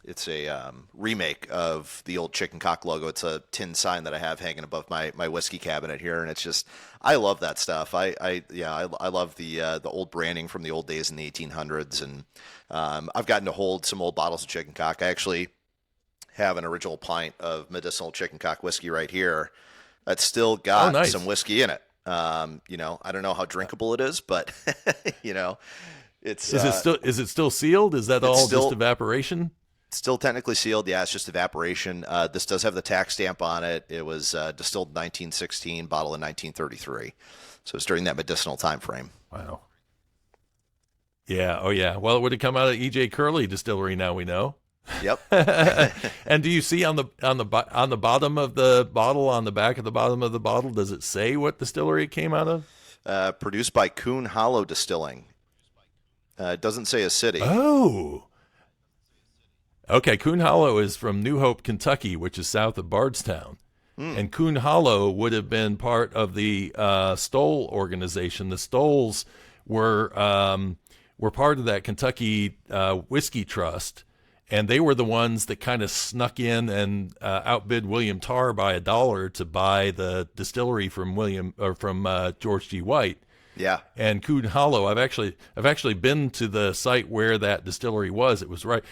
it's a remake of the old chicken cock logo. It's a tin sign that I have hanging above my whiskey cabinet here, and it's just, I love that stuff. I love the old branding from the old days in the 1800s, and I've gotten to hold some old bottles of chicken cock. I actually have an original pint of medicinal chicken cock whiskey right here that's still got some whiskey in it. I don't know how drinkable it is, but it's is it still sealed? Is that all just evaporation? Still technically sealed. Yeah, it's just evaporation. This does have the tax stamp on it. It was distilled in 1916, bottled in 1933. So it's during that medicinal time frame. Wow. Yeah. Oh, yeah. Well, it would have come out of E.J. Curley Distillery, now we know. Yep. And do you see on the bottom of the bottle, on the back of the bottom of the bottle, does it say what distillery it came out of? Produced by Coon Hollow Distilling. It doesn't say a city. Oh, okay. Coon Hollow is from New Hope, Kentucky, which is south of Bardstown. And Coon Hollow would have been part of the Stoll organization. The Stolls were part of that Kentucky Whiskey Trust, and they were the ones that kind of snuck in and outbid William Tarr by $1 to buy the distillery from George G. White. Yeah. And Coon Hollow, I've actually been to the site where that distillery was. It was right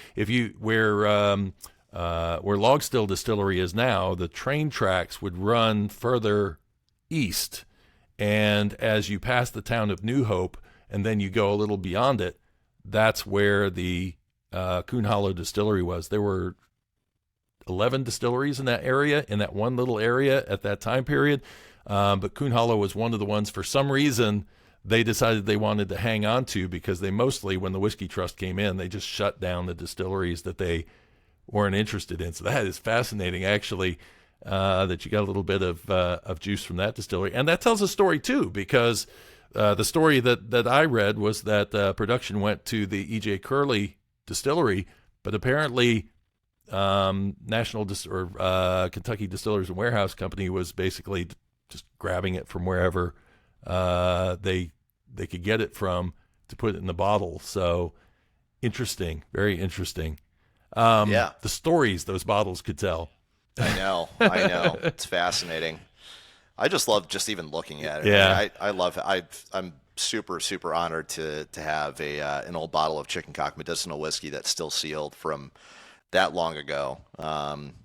where Log Still Distillery is now. The train tracks would run further east, and as you pass the town of New Hope, and then you go a little beyond it, that's where the Coon Hollow Distillery was. There were 11 distilleries in that area, in that one little area at that time period. But Coon Hollow was one of the ones, for some reason, they decided they wanted to hang on to, because they mostly, when the Whiskey Trust came in, they just shut down the distilleries that they weren't interested in. So that is fascinating, actually, that you got a little bit of juice from that distillery. And that tells a story, too, because the story that I read was that production went to the E.J. Curley Distillery, but apparently Kentucky Distillers and Warehouse Company was basically just grabbing it from wherever they could get it from to put it in the bottle. So interesting, very interesting. Yeah. The stories those bottles could tell. I know. It's fascinating. I just love just even looking at it. Yeah. I love it. I'm super, super honored to have an old bottle of chicken cock medicinal whiskey that's still sealed from that long ago.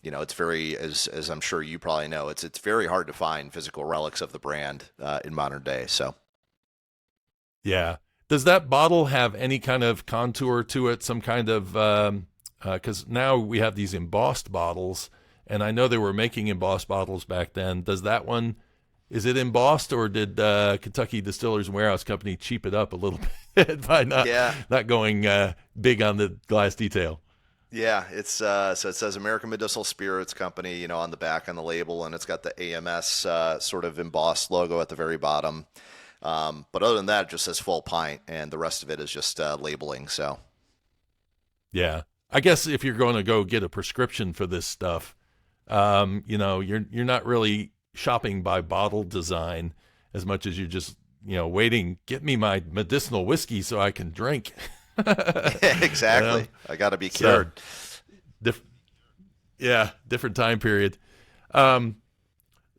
It's very, as I'm sure you probably know, it's very hard to find physical relics of the brand in modern day. So, yeah. Does that bottle have any kind of contour to it? Some kind of, because now we have these embossed bottles, and I know they were making embossed bottles back then. Does that one, is it embossed, or did Kentucky Distillers and Warehouse Company cheap it up a little bit by not going big on the glass detail? Yeah, it's so it says American Medicinal Spirits Company, on the back on the label, and it's got the AMS sort of embossed logo at the very bottom. But other than that, it just says full pint, and the rest of it is just labeling. So, yeah, I guess if you're going to go get a prescription for this stuff, you're not really shopping by bottle design as much as you're just waiting. Get me my medicinal whiskey so I can drink. Exactly. I got to be cured. Different time period.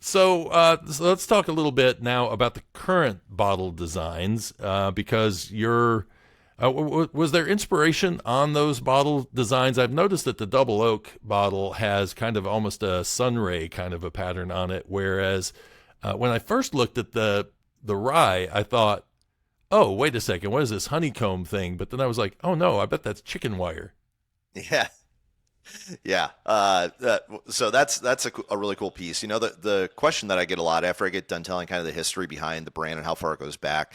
So let's talk a little bit now about the current bottle designs, because was there inspiration on those bottle designs? I've noticed that the Double Oak bottle has kind of almost a sunray kind of a pattern on it, whereas when I first looked at the rye, I thought, oh, wait a second, what is this honeycomb thing? But then I was like, oh no, I bet that's chicken wire. Yeah. Yeah. So that's a really cool piece. The question that I get a lot after I get done telling kind of the history behind the brand and how far it goes back,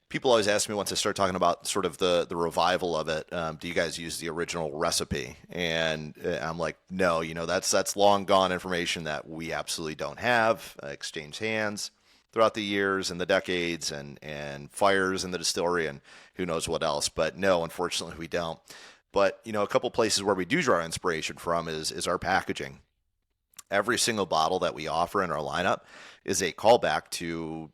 people always ask me, once I start talking about sort of the revival of it, do you guys use the original recipe? And I'm like, no, that's long gone information that we absolutely don't have. Exchanged hands throughout the years and the decades, and fires in the distillery and who knows what else. But no, unfortunately, we don't. But, a couple places where we do draw inspiration from is our packaging. Every single bottle that we offer in our lineup is a callback to,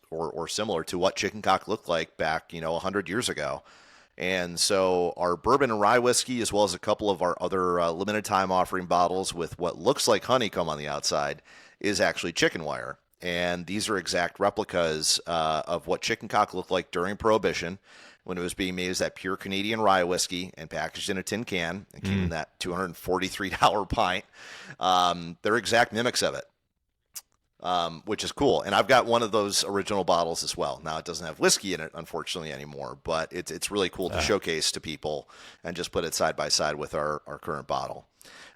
or similar to what chicken cock looked like back, 100 years ago. And so our bourbon and rye whiskey, as well as a couple of our other limited time offering bottles with what looks like honeycomb on the outside, is actually chicken wire. And these are exact replicas of what chicken cock looked like during Prohibition, when it was being made as that pure Canadian rye whiskey and packaged in a tin can and came in that $243 pint. They're exact mimics of it, which is cool. And I've got one of those original bottles as well. Now, it doesn't have whiskey in it, unfortunately, anymore, but it's really cool to showcase to people and just put it side by side with our current bottle.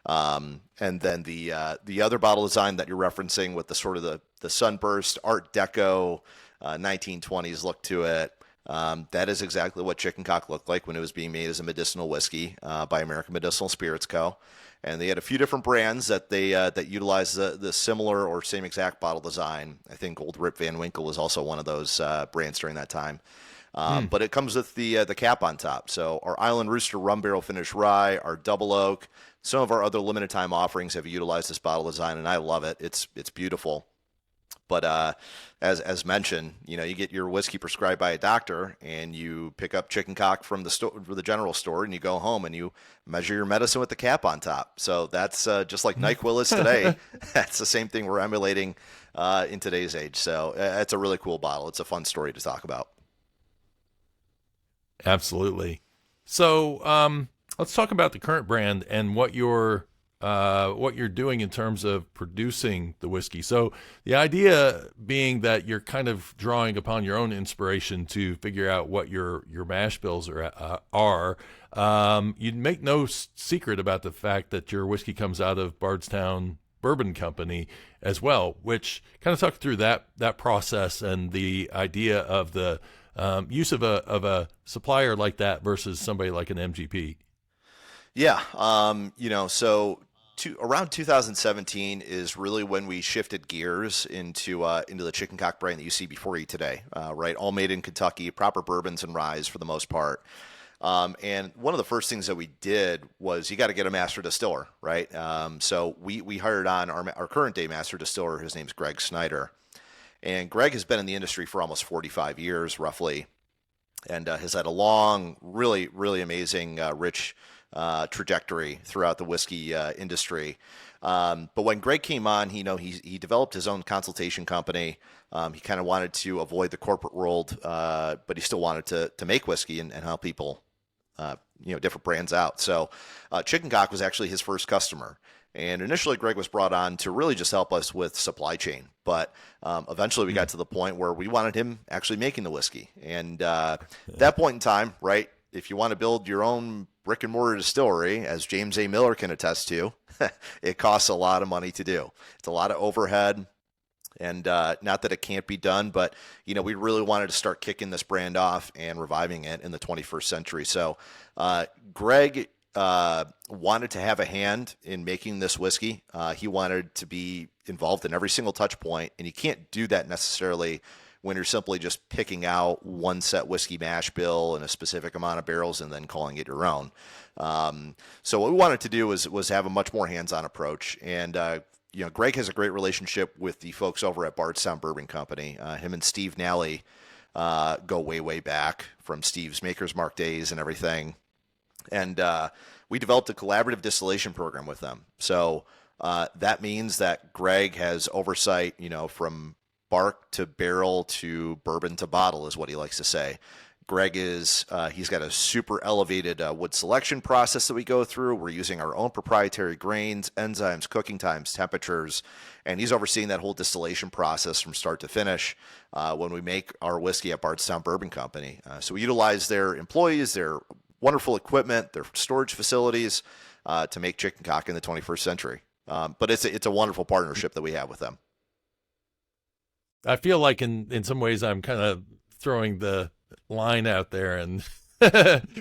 And then the other bottle design that you're referencing with the sort of the sunburst Art Deco 1920s look to it, That is exactly what chicken cock looked like when it was being made as a medicinal whiskey by American Medicinal Spirits Co. And they had a few different brands that they that utilized the similar or same exact bottle design. I think Old Rip Van Winkle was also one of those brands during that time. But it comes with the cap on top. So our Island Rooster Rum Barrel Finish Rye, our Double Oak, some of our other limited time offerings have utilized this bottle design, and I love it. It's beautiful. But as mentioned, you get your whiskey prescribed by a doctor, and you pick up chicken cock from the general store, and you go home and you measure your medicine with the cap on top. So that's just like NyQuil is today. That's the same thing we're emulating in today's age. So it's a really cool bottle. It's a fun story to talk about. Absolutely. So let's talk about the current brand and what you're doing in terms of producing the whiskey. So the idea being that you're kind of drawing upon your own inspiration to figure out what your mash bills are. You make no secret about the fact that your whiskey comes out of Bardstown Bourbon Company as well, which kind of talk through that process and the idea of the use of a supplier like that versus somebody like an MGP. Yeah, so around 2017 is really when we shifted gears into the chicken cock brand that you see before you today, right? All made in Kentucky, proper bourbons and ryes for the most part. And one of the first things that we did was you got to get a master distiller, right? So we hired on our current day master distiller. His name's Greg Snyder. And Greg has been in the industry for almost 45 years, roughly, and has had a long, really, really amazing, rich trajectory throughout the whiskey industry. But when Greg came on, he developed his own consultation company. He kind of wanted to avoid the corporate world, but he still wanted to make whiskey and help people, different brands out. So Chicken Cock was actually his first customer. And initially, Greg was brought on to really just help us with supply chain. But eventually, we got to the point where we wanted him actually making the whiskey. And at that point in time, right, if you want to build your own brick and mortar distillery, as James A. Miller can attest to, it costs a lot of money to do. It's a lot of overhead. And not that it can't be done, but, we really wanted to start kicking this brand off and reviving it in the 21st century. So Greg wanted to have a hand in making this whiskey. He wanted to be involved in every single touch point, and you can't do that necessarily when you're simply just picking out one set whiskey mash bill and a specific amount of barrels and then calling it your own. So what we wanted to do was have a much more hands-on approach. And, Greg has a great relationship with the folks over at Bardstown Bourbon Company. Him and Steve Nally go way, way back from Steve's Maker's Mark days and everything. And we developed a collaborative distillation program with them. So that means that Greg has oversight, from bark to barrel to bourbon to bottle is what he likes to say. Greg he's got a super elevated wood selection process that we go through. We're using our own proprietary grains, enzymes, cooking times, temperatures, and he's overseeing that whole distillation process from start to finish when we make our whiskey at Bardstown Bourbon Company. So we utilize their employees, their wonderful equipment, their storage facilities to make chicken cock in the 21st century. But it's a wonderful partnership that we have with them. I feel like in some ways I'm kind of throwing the line out there and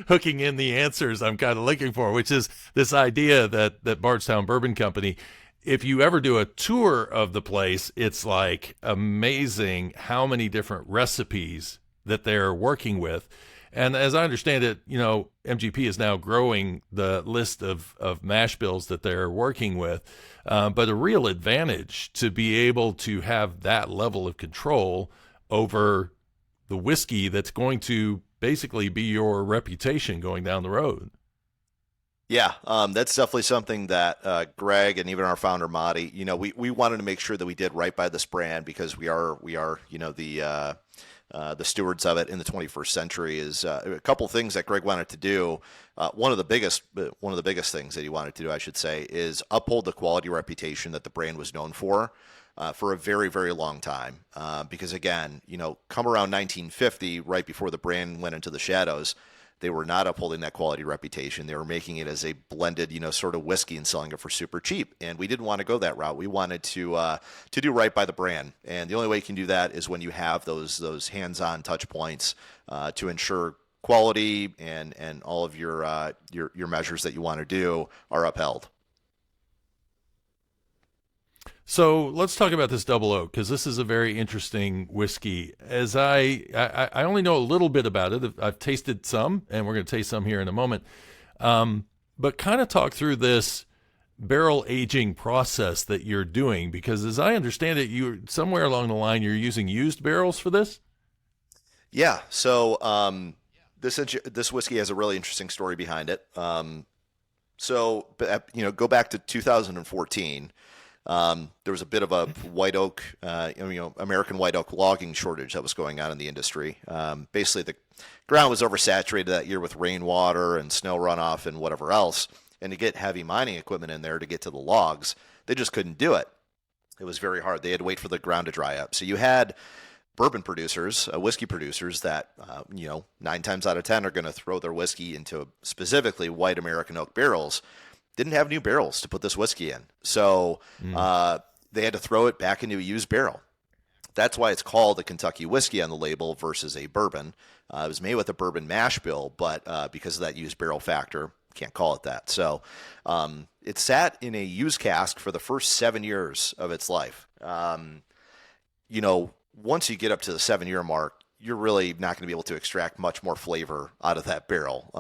hooking in the answers I'm kind of looking for, which is this idea that Bardstown Bourbon Company, if you ever do a tour of the place, it's like amazing how many different recipes that they're working with. And as I understand it, MGP is now growing the list of mash bills that they're working with. But a real advantage to be able to have that level of control over the whiskey that's going to basically be your reputation going down the road. Yeah, that's definitely something that Greg and even our founder Marty, we wanted to make sure that we did right by this brand because we are the stewards of it in the 21st century. Is a couple things that Greg wanted to do. One of the biggest things that he wanted to do, I should say, is uphold the quality reputation that the brand was known for a very, very long time. Because again, come around 1950, right before the brand went into the shadows, They were not upholding that quality reputation. They were making it as a blended, sort of whiskey and selling it for super cheap. And we didn't want to go that route. We wanted to do right by the brand. And the only way you can do that is when you have those hands-on touch points to ensure quality and all of your measures that you want to do are upheld. So let's talk about this double oak, because this is a very interesting whiskey. As I only know a little bit about it. I've tasted some, and we're going to taste some here in a moment. But kind of talk through this barrel aging process that you're doing, because as I understand it, you somewhere along the line you're using used barrels for this. Yeah. So this whiskey has a really interesting story behind it. So go back to 2014. There was a bit of a white oak, American white oak logging shortage that was going on in the industry. Basically, the ground was oversaturated that year with rainwater and snow runoff and whatever else. And to get heavy mining equipment in there to get to the logs, they just couldn't do it. It was very hard. They had to wait for the ground to dry up. So you had bourbon producers, whiskey producers that, 9 times out of 10 are going to throw their whiskey into specifically white American oak barrels. Didn't have new barrels to put this whiskey in. So they had to throw it back into a used barrel. That's why it's called a Kentucky whiskey on the label versus a bourbon. It was made with a bourbon mash bill, but because of that used barrel factor, can't call it that. So it sat in a used cask for the first 7 years of its life. Once you get up to the 7-year mark, you're really not going to be able to extract much more flavor out of that barrel.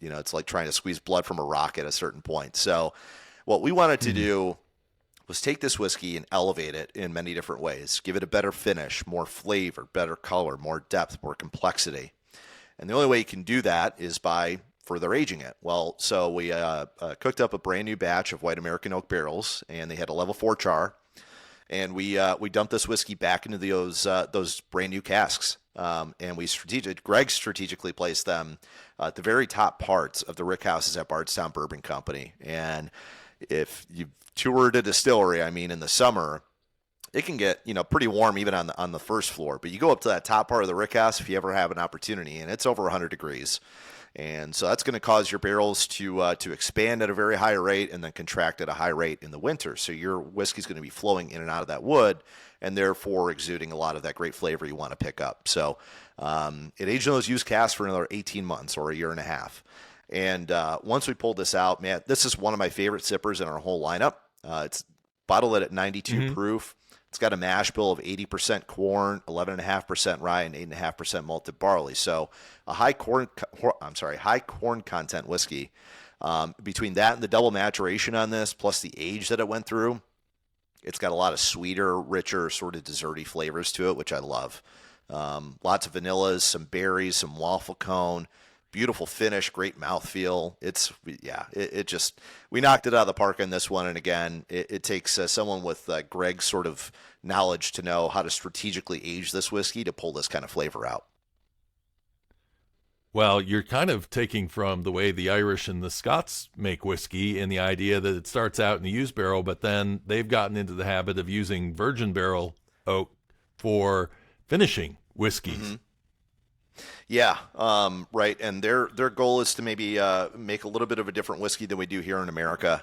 It's like trying to squeeze blood from a rock at a certain point. So what we wanted to do was take this whiskey and elevate it in many different ways, give it a better finish, more flavor, better color, more depth, more complexity. And the only way you can do that is by further aging it. Well, so we cooked up a brand new batch of white American oak barrels, and they had a level 4 char. And we dumped this whiskey back into those brand new casks. And Greg strategically placed them at the very top parts of the rick houses at Bardstown Bourbon Company. And if you toured a distillery, in the summer, it can get pretty warm even on the first floor. But you go up to that top part of the rick house if you ever have an opportunity, and it's over 100 degrees. And so that's going to cause your barrels to expand at a very high rate and then contract at a high rate in the winter. So your whiskey is going to be flowing in and out of that wood, and therefore exuding a lot of that great flavor you want to pick up. So it aged in those used casks for another 18 months or a year and a half. And once we pulled this out, man, this is one of my favorite sippers in our whole lineup. It's bottled at 92 proof. It's got a mash bill of 80% corn, 11.5% rye, and 8.5% malted barley. So a high corn content whiskey. Between that and the double maturation on this, plus the age that it went through, it's got a lot of sweeter, richer, sort of desserty flavors to it, which I love. Lots of vanillas, some berries, some waffle cone. Beautiful finish, great mouthfeel. We knocked it out of the park on this one. And again, it takes someone with Greg's sort of knowledge to know how to strategically age this whiskey to pull this kind of flavor out. Well, you're kind of taking from the way the Irish and the Scots make whiskey, and the idea that it starts out in a used barrel, but then they've gotten into the habit of using virgin barrel oak for finishing whiskeys. Mm-hmm. Yeah, right. And their goal is to maybe make a little bit of a different whiskey than we do here in America,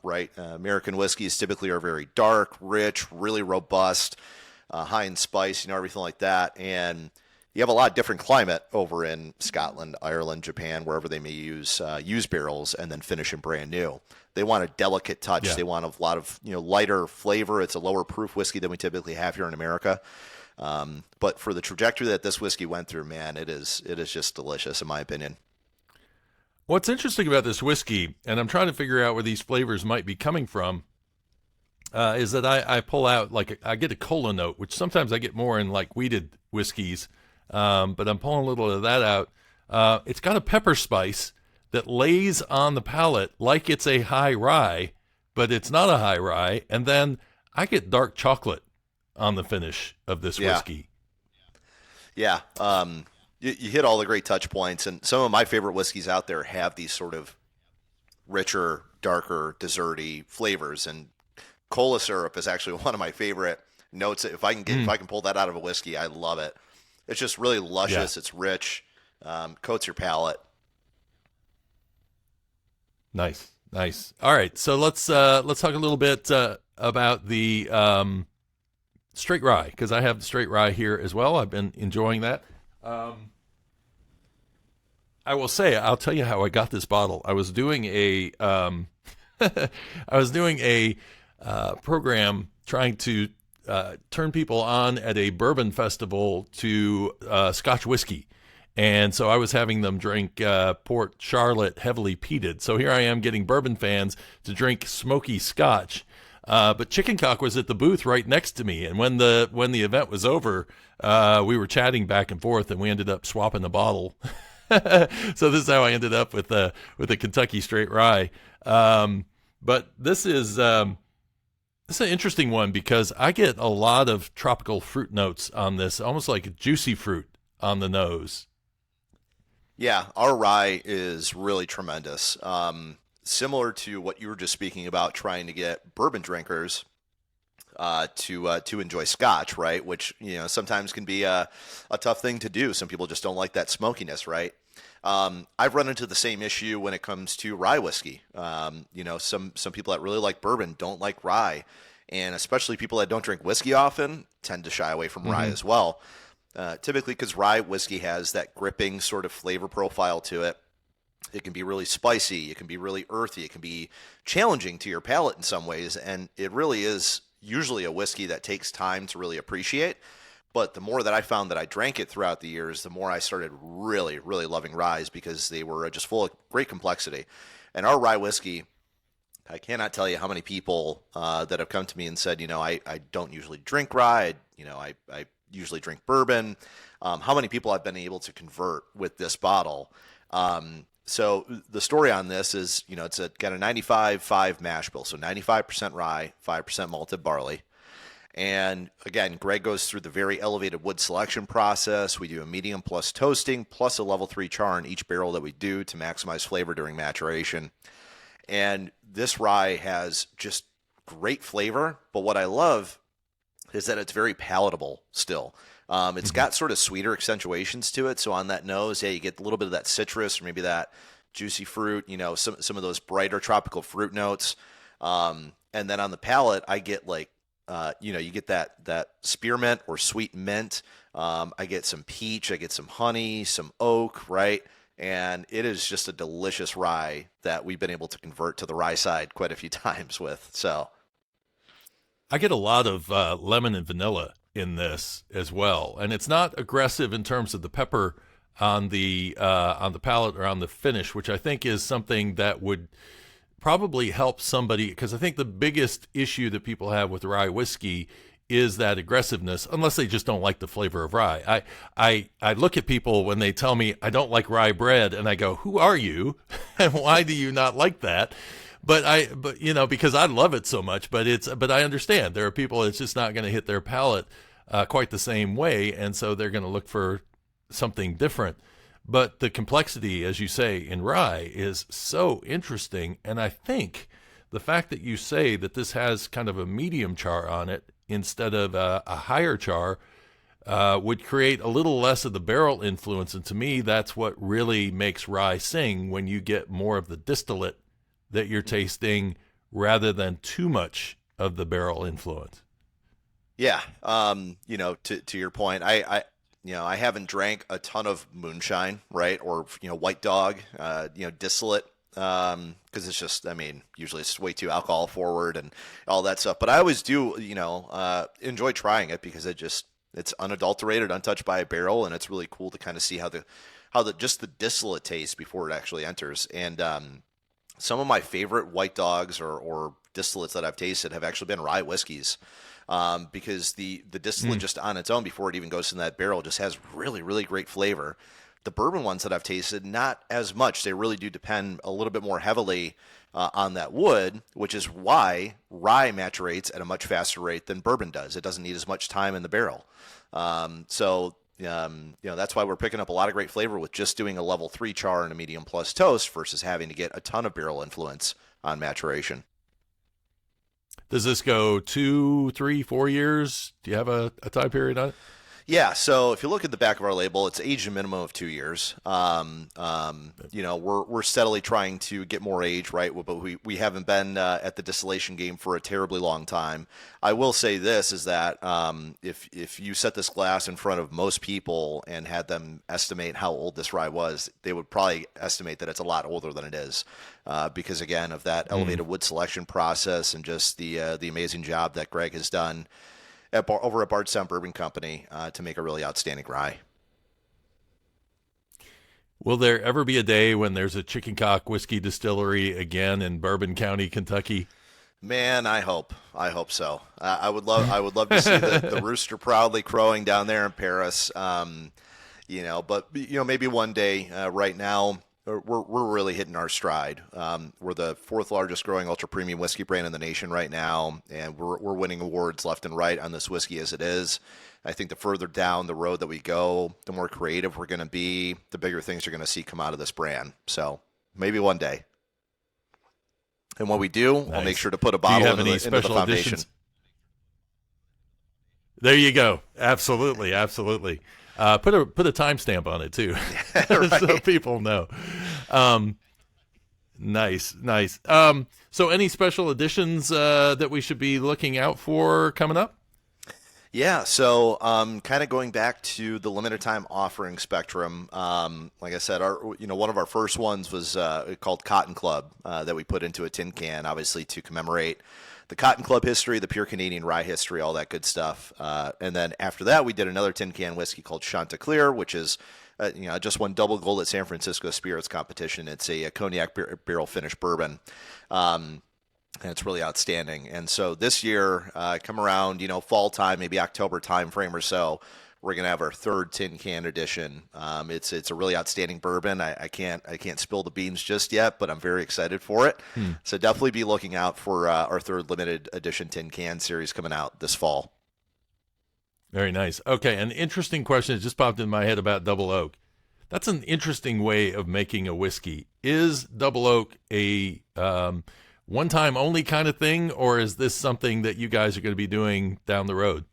right? American whiskeys typically are very dark, rich, really robust, high in spice, everything like that. And you have a lot of different climate over in Scotland, Ireland, Japan, wherever they may use used barrels and then finish them brand new. They want a delicate touch. Yeah. They want a lot of lighter flavor. It's a lower proof whiskey than we typically have here in America. But for the trajectory that this whiskey went through, man, it is just delicious in my opinion. What's interesting about this whiskey, and I'm trying to figure out where these flavors might be coming from, is that I pull out, I get a cola note, which sometimes I get more in weeded whiskeys, but I'm pulling a little of that out. It's got a pepper spice that lays on the palate like it's a high rye, but it's not a high rye. And then I get dark chocolate on the finish of this whiskey. Yeah. You hit all the great touch points, and some of my favorite whiskeys out there have these sort of richer, darker, desserty flavors. And cola syrup is actually one of my favorite notes. If I can pull that out of a whiskey, I love it. It's just really luscious. Yeah. It's rich. coats your palate. Nice, nice. All right, so let's talk a little bit about the straight rye, because I have the straight rye here as well. I've been enjoying that. I will say, I'll tell you how I got this bottle. I was doing a program trying to turn people on at a bourbon festival to Scotch whiskey. And so I was having them drink Port Charlotte heavily peated. So here I am getting bourbon fans to drink smoky Scotch. But Chicken Cock was at the booth right next to me. And when the event was over, we were chatting back and forth, and we ended up swapping the bottle. So this is how I ended up with the Kentucky straight rye. But this is an interesting one because I get a lot of tropical fruit notes on this, almost like juicy fruit on the nose. Yeah, our rye is really tremendous. Similar to what you were just speaking about, trying to get bourbon drinkers to enjoy Scotch, right? Which sometimes can be a tough thing to do. Some people just don't like that smokiness, right? I've run into the same issue when it comes to rye whiskey. Some people that really like bourbon don't like rye, and especially people that don't drink whiskey often tend to shy away from rye as well. Typically because rye whiskey has that gripping sort of flavor profile to it. It can be really spicy. It can be really earthy. It can be challenging to your palate in some ways. And it really is usually a whiskey that takes time to really appreciate. But the more that I found that I drank it throughout the years, the more I started really, really loving ryes because they were just full of great complexity. And our rye whiskey, I cannot tell you how many people that have come to me and said, I don't usually drink rye. I usually drink bourbon. How many people I've been able to convert with this bottle. So the story on this is, it's got a 95-5 mash bill. So 95% rye, 5% malted barley. And again, Greg goes through the very elevated wood selection process. We do a medium plus toasting plus a level 3 char in each barrel that we do to maximize flavor during maturation. And this rye has just great flavor. But what I love is that it's very palatable still. It's got sort of sweeter accentuations to it. So on that nose, you get a little bit of that citrus or maybe that juicy fruit, some of those brighter tropical fruit notes. And then on the palate, I get you get that spearmint or sweet mint. I get some peach, I get some honey, some oak, right? And it is just a delicious rye that we've been able to convert to the rye side quite a few times with. So I get a lot of lemon and vanilla in this as well, and it's not aggressive in terms of the pepper on the palate or on the finish, which I think is something that would probably help somebody, because I think the biggest issue that people have with rye whiskey is that aggressiveness, unless they just don't like the flavor of rye. I look at people when they tell me I don't like rye bread, and I go, who are you, and why do you not like that? But because I love it so much, but I understand there are people it's just not going to hit their palate quite the same way, and so they're going to look for something different. But the complexity, as you say, in rye is so interesting, and I think the fact that you say that this has kind of a medium char on it instead of a higher char would create a little less of the barrel influence, and to me, that's what really makes rye sing, when you get more of the distillate that you're tasting rather than too much of the barrel influence. Yeah. To your point, I haven't drank a ton of moonshine, right? Or, white dog, distillate, because it's just, usually it's way too alcohol forward and all that stuff. But I always do, enjoy trying it because it's unadulterated, untouched by a barrel. And it's really cool to kind of see how the distillate tastes before it actually enters. And, some of my favorite white dogs or distillates that I've tasted have actually been rye whiskeys, because the distillate just on its own before it even goes in that barrel just has really, really great flavor. The bourbon ones that I've tasted, not as much. They really do depend a little bit more heavily on that wood, which is why rye maturates at a much faster rate than bourbon does. It doesn't need as much time in the barrel. That's why we're picking up a lot of great flavor with just doing a level 3 char and a medium plus toast versus having to get a ton of barrel influence on maturation. Does this go 2, 3, 4 years? Do you have a time period on it? Yeah, so if you look at the back of our label, it's aged a minimum of 2 years. We're steadily trying to get more age, right? But we haven't been at the distillation game for a terribly long time. I will say this is that if you set this glass in front of most people and had them estimate how old this rye was, they would probably estimate that it's a lot older than it is, because again of that elevated wood selection process and just the amazing job that Greg has done over at Bardstown Bourbon Company to make a really outstanding rye. Will there ever be a day when there's a chicken cock whiskey distillery again in Bourbon County, Kentucky? Man, I hope so. I would love to see the rooster proudly crowing down there in Paris. But maybe one day. Right now, we're really hitting our stride. We're the fourth largest growing ultra premium whiskey brand in the nation right now, and we're winning awards left and right on this whiskey as it is. I think the further down the road that we go, the more creative we're going to be, the bigger things you're going to see come out of this brand. So maybe one day. And when we do, nice. I'll make sure to put a bottle into the foundation. Editions? There you go. Absolutely, absolutely. Put a timestamp on it too, right. So people know. Nice. So any special editions that we should be looking out for coming up? Yeah, so kind of going back to the limited time offering spectrum. Like I said, one of our first ones was called Cotton Club that we put into a tin can, obviously to commemorate the Cotton Club history, the pure Canadian rye history, all that good stuff. And then after that, we did another tin can whiskey called Chanticleer, which is just won double gold at San Francisco Spirits Competition. It's a cognac barrel finished bourbon. And it's really outstanding. And so this year, come around, fall time, maybe October time frame or so, we're going to have our third tin can edition. It's a really outstanding bourbon. I can't spill the beans just yet, but I'm very excited for it. So definitely be looking out for our third limited edition tin can series coming out this fall. Very nice. Okay, an interesting question that just popped in my head about double oak. That's an interesting way of making a whiskey. Is double oak a one-time only kind of thing, or is this something that you guys are going to be doing down the road?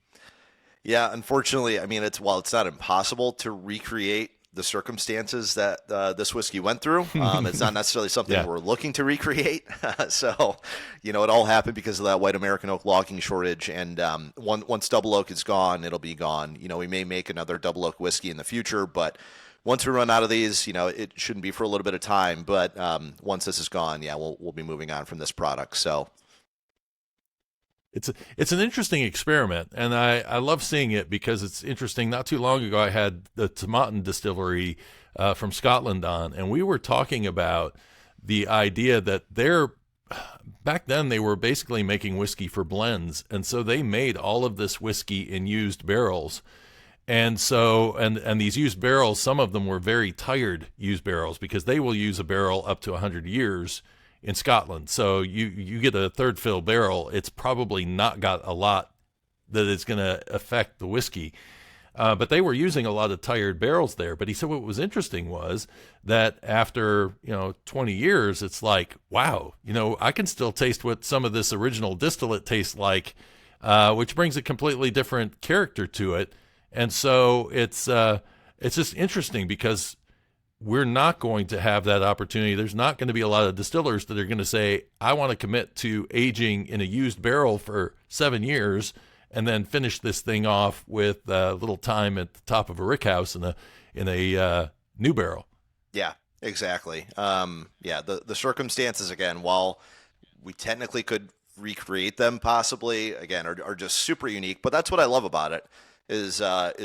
Yeah, unfortunately, I mean, it's not impossible to recreate the circumstances that this whiskey went through. It's not necessarily something we're looking to recreate. So, it all happened because of that white American oak logging shortage. And once double oak is gone, it'll be gone. We may make another double oak whiskey in the future, but once we run out of these, it shouldn't be for a little bit of time. But once this is gone, we'll be moving on from this product. So. It's an interesting experiment, and I love seeing it because it's interesting. Not too long ago, I had the Tomatin Distillery from Scotland on, and we were talking about the idea that back then they were basically making whiskey for blends, and so they made all of this whiskey in used barrels. And so, and these used barrels, some of them were very tired used barrels because they will use a barrel up to 100 years in Scotland. So you get a third fill barrel, it's probably not got a lot that is going to affect the whiskey. But they were using a lot of tired barrels there. But he said what was interesting was that after, 20 years, it's like, wow, I can still taste what some of this original distillate tastes like, which brings a completely different character to it. And so it's just interesting because we're not going to have that opportunity. There's not going to be a lot of distillers that are going to say, I want to commit to aging in a used barrel for 7 years and then finish this thing off with a little time at the top of a rickhouse in a new barrel. Yeah, exactly. The circumstances, again, while we technically could recreate them possibly, again, are just super unique. But that's what I love about it. Is that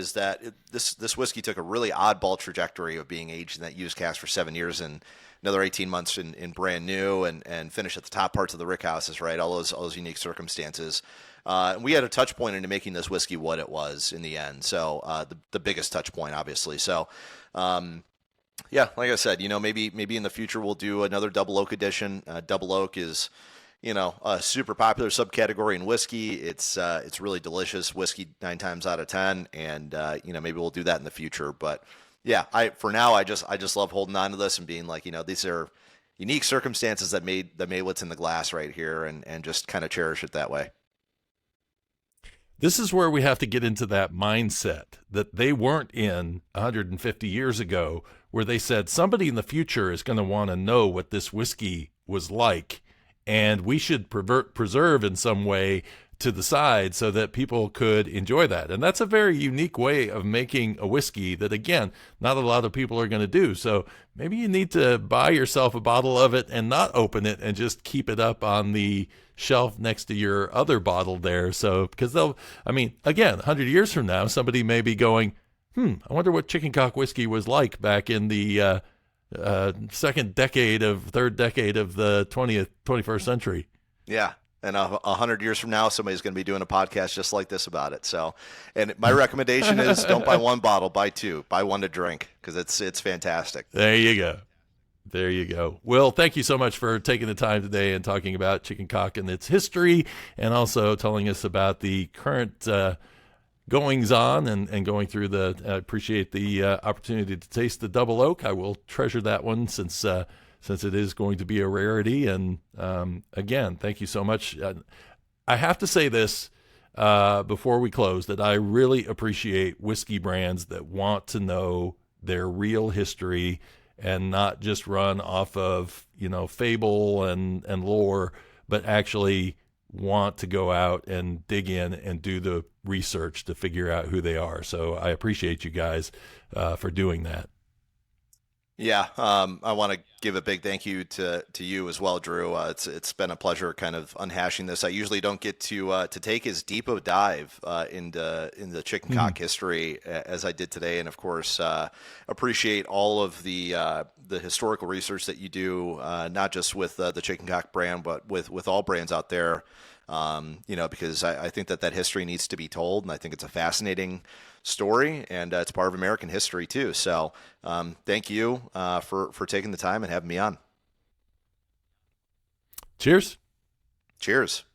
this whiskey took a really oddball trajectory of being aged in that used cask for 7 years and another 18 months in brand new and finish at the top parts of the rickhouses, right? All those unique circumstances. And we had a touch point into making this whiskey what it was in the end. So the biggest touch point, obviously. So like I said, maybe in the future we'll do another double oak edition. Double oak is a super popular subcategory in whiskey. It's really delicious whiskey 9 times out of 10, and maybe we'll do that in the future. But for now, I just love holding on to this and being like, these are unique circumstances that made what's in the glass right here, and just kind of cherish it that way. This is where we have to get into that mindset that they weren't in 150 years ago, where they said somebody in the future is going to want to know what this whiskey was like, and we should preserve in some way to the side so that people could enjoy that. And that's a very unique way of making a whiskey that, again, not a lot of people are going to do. So maybe you need to buy yourself a bottle of it and not open it and just keep it up on the shelf next to your other bottle there. So, because again, 100 years from now, somebody may be going, I wonder what chicken cock whiskey was like back in the third decade of the 21st century. Yeah. And 100 years from now, somebody's going to be doing a podcast just like this about it. So, and my recommendation is don't buy one bottle, buy two, buy one to drink, because it's fantastic. There you go. There you go. Will, thank you so much for taking the time today and talking about chicken cock and its history, and also telling us about the current goings on and going through I appreciate the opportunity to taste the double oak. I will treasure that one since it is going to be a rarity. And again, thank you so much. I have to say this before we close, that I really appreciate whiskey brands that want to know their real history and not just run off of, fable and lore, but actually want to go out and dig in and do the research to figure out who they are. So I appreciate you guys for doing that. Yeah, I want to give a big thank you to you as well, Drew. It's been a pleasure kind of unhashing this. I usually don't get to take as deep a dive in the chicken cock history as I did today, and of course appreciate all of the historical research that you do, not just with the chicken cock brand, but with all brands out there. Because I think that history needs to be told, and I think it's a fascinating story, and it's part of American history too. So thank you for taking the time and having me on. Cheers. Cheers.